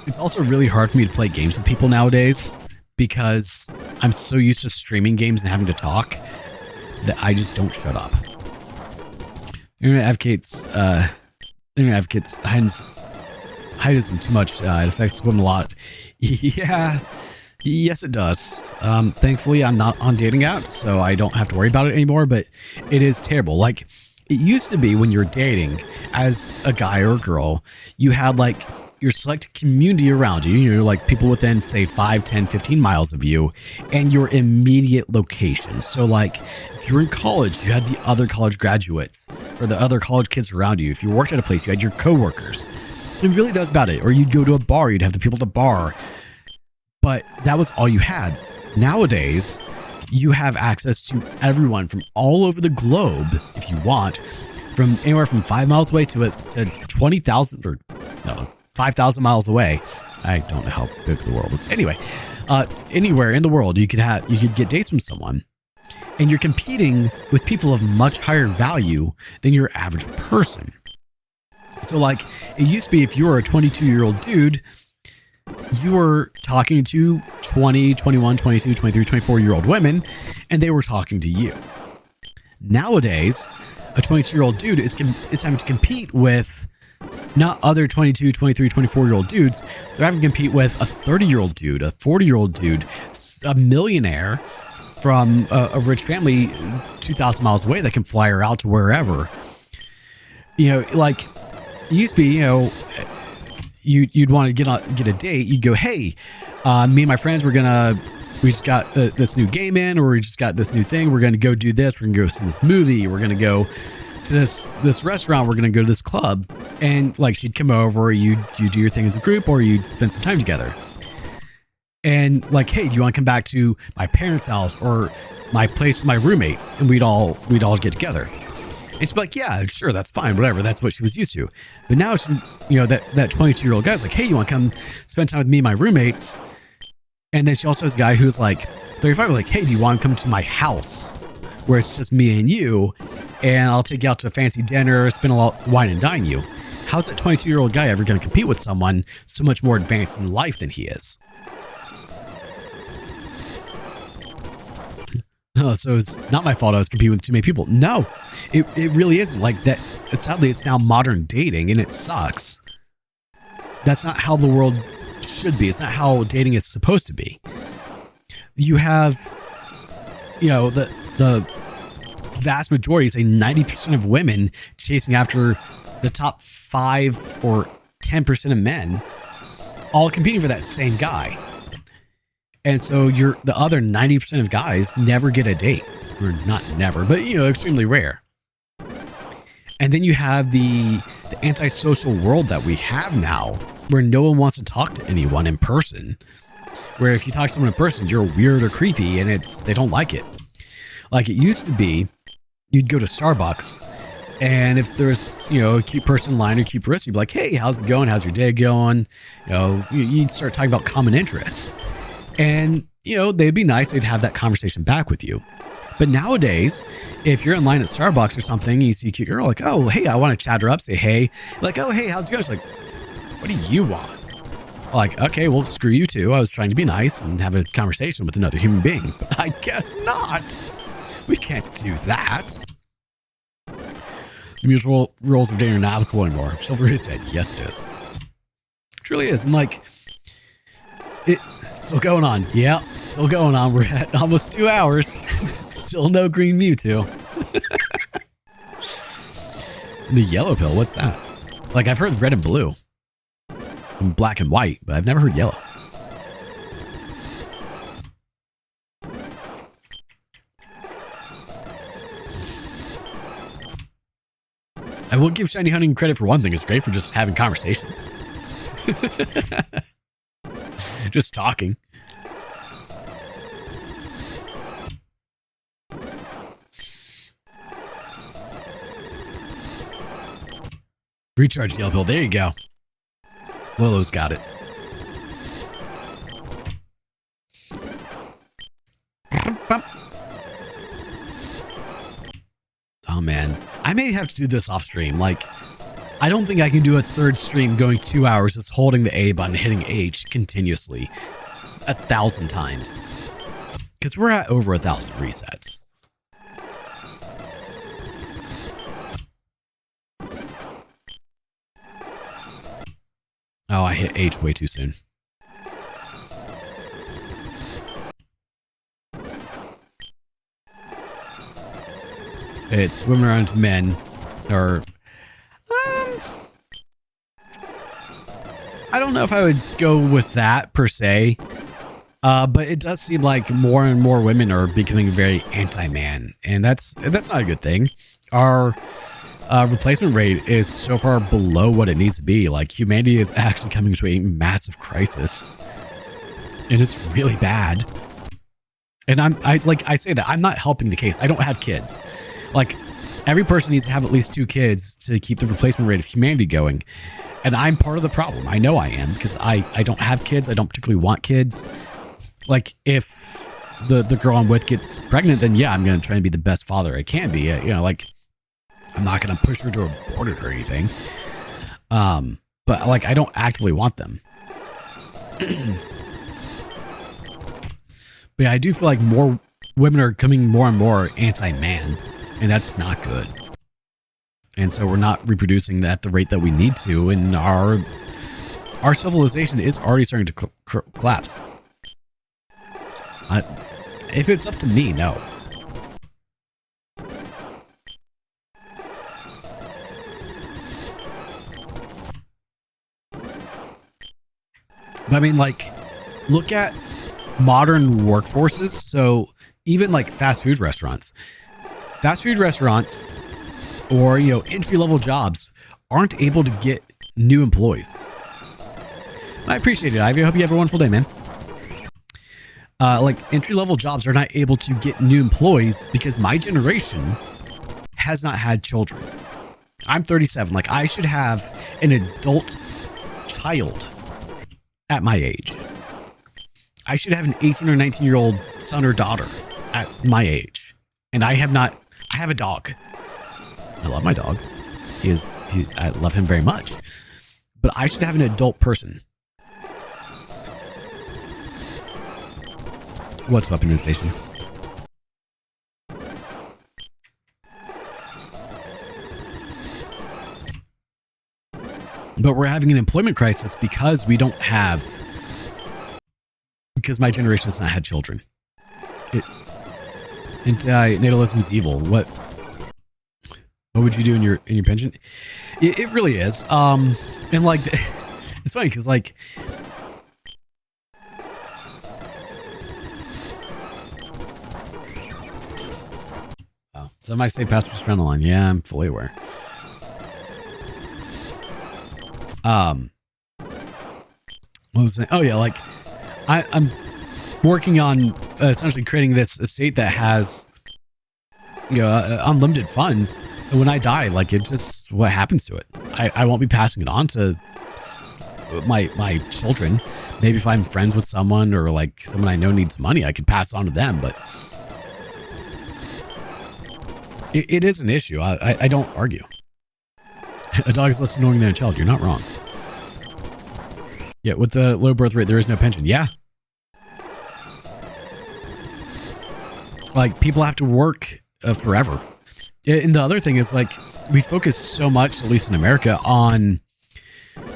It's also really hard for me to play games with people nowadays because I'm so used to streaming games and having to talk that I just don't shut up. Internet advocates hidism too much. It affects women a lot. Yeah, yes it does. Thankfully I'm not on dating apps, so I don't have to worry about it anymore, but it is terrible. Like, it used to be when you're dating as a guy or a girl, you had like your select community around you. You're like people within, say, 5, 10, 15 miles of you, and your immediate location. So like, if you were in college, you had the other college graduates or the other college kids around you. If you worked at a place, you had your coworkers. It really does about it. Or you'd go to a bar, you'd have the people at the bar. But that was all you had. Nowadays, you have access to everyone from all over the globe, if you want, from anywhere from 5 miles away to 20,000 or no, 5,000 miles away. I don't know how big the world is. Anyway, anywhere in the world, you could get dates from someone, and you're competing with people of much higher value than your average person. So like, it used to be if you were a 22-year-old dude, you were talking to 20, 21, 22, 23, 24-year-old women, and they were talking to you. Nowadays, a 22-year-old dude is having to compete with not other 22, 23, 24-year-old dudes. They're having to compete with a 30-year-old dude, a 40-year-old dude, a millionaire from a rich family 2,000 miles away that can fly her out to wherever. Like, it used to be, you'd want to get a date. You'd go, hey, me and my friends, we just got this new game in, or we just got this new thing. We're going to go do this. We're going to go see this movie. We're going to go to this restaurant. We're going to go to this club. And like, she'd come over, you do your thing as a group, or you'd spend some time together. And like, hey, do you want to come back to my parents' house or my place with my roommates? And we'd all get together. And she'd be like, yeah, sure, that's fine, whatever. That's what she was used to. But now she, that 22-year-old guy's like, hey, you want to come spend time with me and my roommates? And then she also has a guy who's like 35, like, hey, do you want to come to my house where it's just me and you, and I'll take you out to a fancy dinner, spend a lot, wine and dine you? How's that 22-year-old guy ever going to compete with someone so much more advanced in life than he is? Oh, so it's not my fault I was competing with too many people. No, it really isn't like that. Sadly, it's now modern dating, and it sucks. That's not how the world should be. It's not how dating is supposed to be. You have, the vast majority, say 90% of women chasing after the top 5 or 10% of men, all competing for that same guy. And so the other 90% of guys never get a date. Or not never, but extremely rare. And then you have the antisocial world that we have now, where no one wants to talk to anyone in person. Where if you talk to someone in person, you're weird or creepy, and they don't like it. Like, it used to be, you'd go to Starbucks, and if there's a cute person in line or cute person, you'd be like, hey, how's it going? How's your day going? You'd start talking about common interests. And, they'd be nice. They'd have that conversation back with you. But nowadays, if you're in line at Starbucks or something, and you see a cute girl, like, oh, hey, I want to chat her up, say, hey. Like, oh, hey, how's it going? She's like, what do you want? Like, okay, well, screw you too. I was trying to be nice and have a conversation with another human being. But I guess not. We can't do that. The mutual rules of dating are not applicable anymore. Silver said, yes, it is. It truly is. And like, Still going on. Yeah, still going on. We're at almost 2 hours. Still no green Mewtwo. And the yellow pill, what's that? Like, I've heard red and blue. And black and white, but I've never heard yellow. I will give Shiny Hunting credit for one thing. It's great for just having conversations. Just talking. Recharge yellow pill. There you go. Lolo's got it. Oh man, I may have to do this off stream. Like, I don't think I can do a third stream going 2 hours just holding the A button, hitting H continuously 1,000 times. Because we're at over 1,000 resets. Oh, I hit H way too soon. It's women around men, or I don't know if I would go with that per se, but it does seem like more and more women are becoming very anti-man, and that's not a good thing. Our replacement rate is so far below what it needs to be. Like, humanity is actually coming to a massive crisis, and it's really bad. And I say that I'm not helping the case. I don't have kids. Like, every person needs to have at least 2 kids to keep the replacement rate of humanity going. And I'm part of the problem. I know I am, because I don't have kids. I don't particularly want kids. Like, if the girl I'm with gets pregnant, then yeah, I'm going to try and be the best father I can be. You know, like, I'm not going to push her to abort it or anything. But, like, I don't actively want them. But yeah, I do feel like more women are coming more and more anti-man. And that's not good. And so we're not reproducing at the rate that we need to, and our civilization is already starting to collapse. If it's up to me, no. But I mean, like, look at modern workforces. So even like fast food restaurants. Fast food restaurants or, you know, entry-level jobs aren't able to get new employees. I appreciate it, Ivy. I hope you have a wonderful day, man. Like, entry-level jobs are not able to get new employees because my generation has not had children. I'm 37. Like, I should have an adult child at my age. I should have an 18 or 19-year-old son or daughter at my age. And I have not. I have a dog. I love my dog. I love him very much. But I should have an adult person. What's weaponization? But we're having an employment crisis because we don't have... Because my generation has not had children. Anti-natalism is evil. What would you do in your pension? It really is. And like, it's funny because like, oh, somebody say pastor's friend line. Yeah, I'm fully aware. What was I saying? Oh yeah, like I'm working on essentially creating this estate that has, you know, unlimited funds. And when I die, like, it's just what happens to it. I won't be passing it on to my children. Maybe if I'm friends with someone or like someone I know needs money, I could pass it on to them. But it is an issue. I don't argue. A dog is less annoying than a child. You're not wrong. Yeah, with the low birth rate, there is no pension. Yeah. Like, people have to work forever. And the other thing is, like, we focus so much, at least in America, on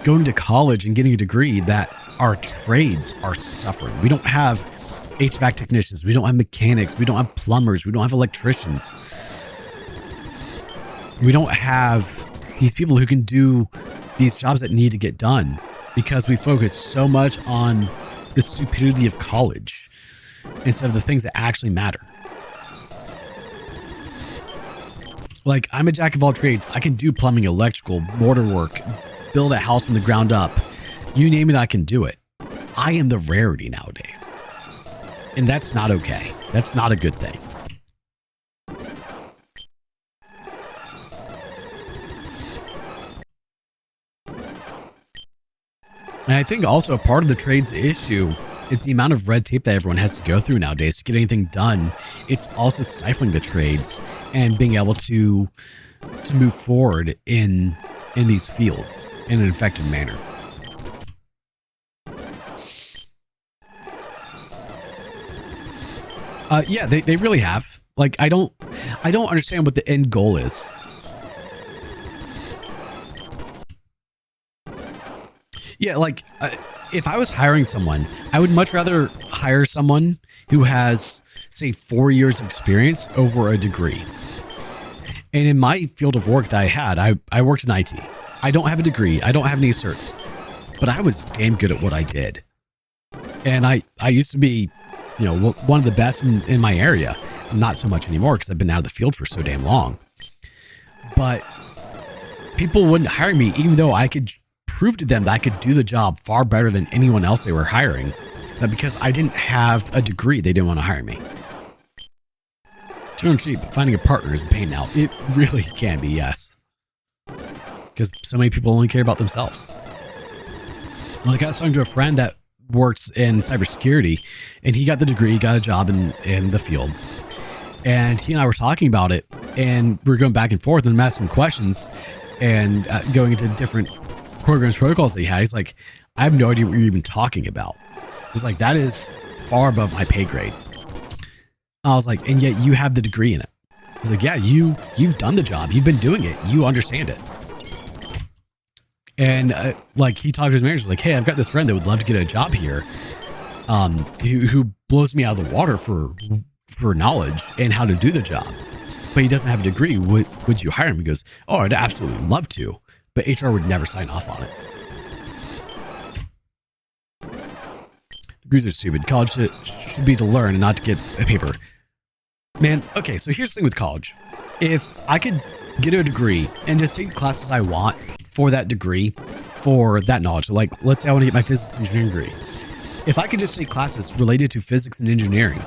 going to college and getting a degree that our trades are suffering. We don't have HVAC technicians. We don't have mechanics. We don't have plumbers. We don't have electricians. We don't have these people who can do these jobs that need to get done because we focus so much on the stupidity of college instead of the things that actually matter. Like, I'm a jack of all trades. I can do plumbing, electrical, mortar work, build a house from the ground up. You name it, I can do it. I am the rarity nowadays. And that's not okay. That's not a good thing. And I think also a part of the trades issue is the amount of red tape that everyone has to go through nowadays to get anything done. It's also stifling the trades and being able to move forward in these fields in an effective manner. Yeah, they really have. Like, I don't understand what the end goal is. Yeah, like, if I was hiring someone, I would much rather hire someone who has, say, 4 years of experience over a degree. And in my field of work that I had, I worked in IT. I don't have a degree. I don't have any certs. But I was damn good at what I did. And I used to be, you know, one of the best in my area. Not so much anymore because I've been out of the field for so damn long. But people wouldn't hire me even though I could prove to them that I could do the job far better than anyone else they were hiring. But because I didn't have a degree, they didn't want to hire me. Too cheap, but finding a partner is a pain now. It really can be, yes. Because so many people only care about themselves. Like, I was talking to a friend that works in cybersecurity, and he got the degree, got a job in the field. And he and I were talking about it, and we were going back and forth, and I'm asking questions, and going into different programs, protocols that he had. He's like, I have no idea what you're even talking about. He's like, that is far above my pay grade. I was like, and yet you have the degree in it. He's like, yeah, you've done the job. You've been doing it. You understand it. And like, he talked to his manager, like, hey, I've got this friend that would love to get a job here, who blows me out of the water for knowledge and how to do the job, but he doesn't have a degree. Would you hire him? He goes, oh, I'd absolutely love to, but HR would never sign off on it. Degrees are stupid. College should be to learn and not to get a paper. Man, okay, so here's the thing with college. If I could get a degree and just take the classes I want for that degree, for that knowledge, so like, let's say I want to get my physics engineering degree. If I could just take classes related to physics and engineering,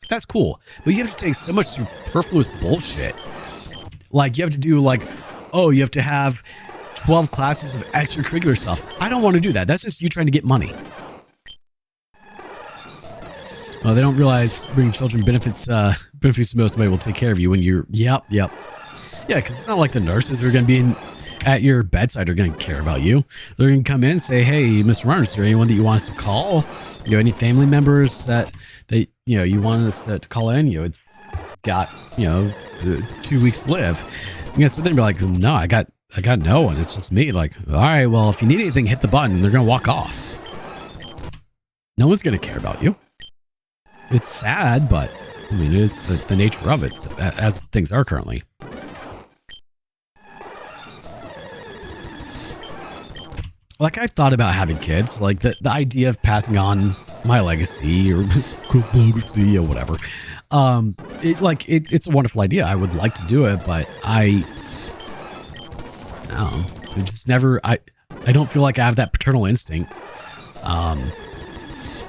that's cool. But you have to take so much superfluous bullshit. Like, you have to do, like, oh, you have to have 12 classes of extracurricular stuff. I don't want to do that. That's just you trying to get money. Well, they don't realize bringing children benefits the most. Somebody will take care of you when you're, yep. Yeah, because it's not like the nurses are going to be at your bedside are going to care about you. They're going to come in and say, hey, Mr. Martin, is there anyone that you want us to call? You know, any family members that you want us to call in? You know, it's got, 2 weeks to live. So they'd be like, no, I got no one. It's just me. Like, all right, well, if you need anything, hit the button, and they're going to walk off. No one's going to care about you. It's sad, but I mean, it's the nature of it as things are currently. Like, I've thought about having kids, like the idea of passing on my legacy or legacy or whatever. It's a wonderful idea. I would like to do it, but I don't know. It just never, I don't feel like I have that paternal instinct.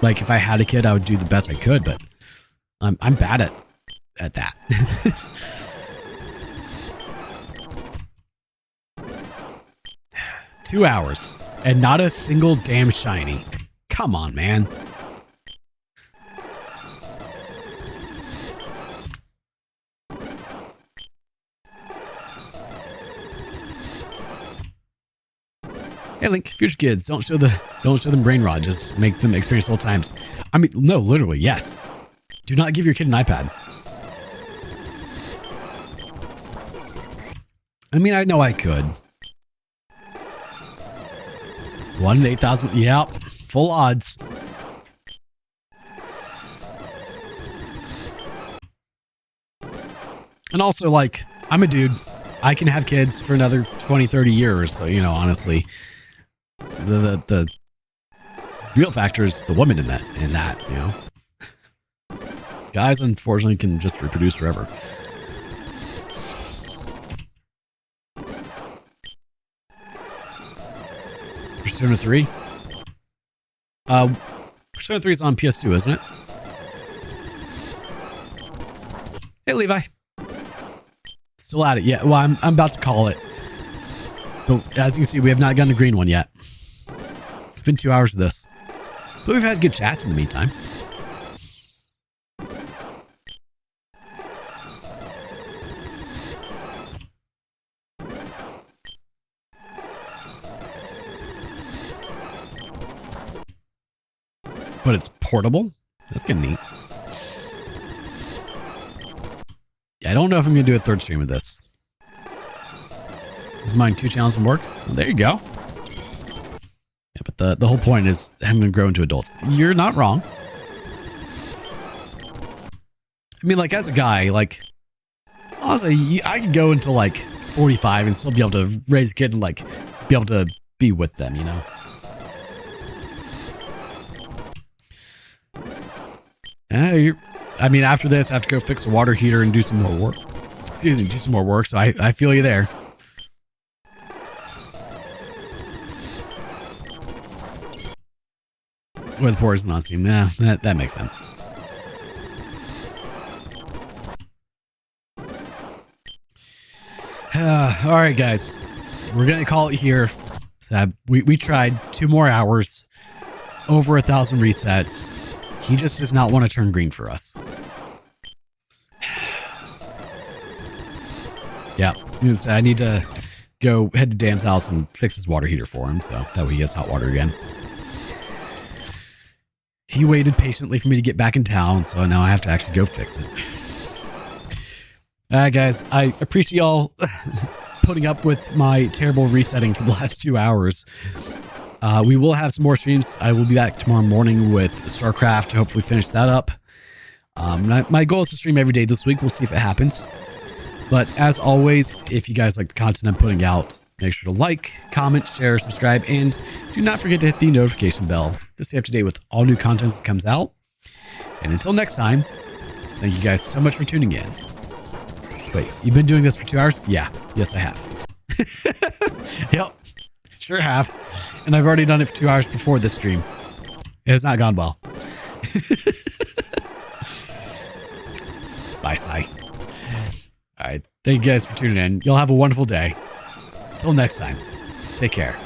Like, if I had a kid, I would do the best I could, but I'm bad at that. 2 hours and not a single damn shiny. Come on, man. Hey, Link, future kids, don't show them brain rot. Just make them experience old times. I mean, no, literally, yes. Do not give your kid an iPad. I mean, I know I could. 1 in 8,000. Yep. Full odds. And also, like, I'm a dude. I can have kids for another 20, 30 years. So, you know, honestly, the real factor is the woman in that, you know. Guys, unfortunately, can just reproduce forever. Persona 3? Persona 3 is on PS2, isn't it? Hey, Levi. Still at it. Yeah, well, I'm about to call it. But as you can see, we have not gotten a green one yet. It's been 2 hours of this. But we've had good chats in the meantime. But it's portable? That's kind of neat. Yeah, I don't know if I'm going to do a third stream of this. Is mine 2 channels and work? Well, there you go. Yeah, but the whole point is having them grow into adults. You're not wrong. I mean, like, as a guy, like, honestly, I could go until, like, 45 and still be able to raise a kid and, like, be able to be with them, you know? I mean, after this, I have to go fix a water heater and do some more work. Excuse me, do some more work, so I feel you there. With poison on Steam, yeah, that makes sense. Alright, guys. We're gonna call it here. So we tried 2 more hours, over 1,000 resets. He just does not want to turn green for us. Yeah, I need to go head to Dan's house and fix his water heater for him, so that way he has hot water again. He waited patiently for me to get back in town, so now I have to actually go fix it. Alright, guys, I appreciate y'all putting up with my terrible resetting for the last 2 hours. We will have some more streams. I will be back tomorrow morning with StarCraft to hopefully finish that up. My goal is to stream every day this week. We'll see if it happens. But as always, if you guys like the content I'm putting out, make sure to like, comment, share, subscribe, and do not forget to hit the notification bell to stay up to date with all new content that comes out. And until next time, thank you guys so much for tuning in. Wait, you've been doing this for 2 hours? Yeah. Yes, I have. Yep. Sure have. And I've already done it for 2 hours before this stream. It has not gone well. Bye, Sai. Alright, thank you guys for tuning in. Y'all have a wonderful day. Until next time, take care.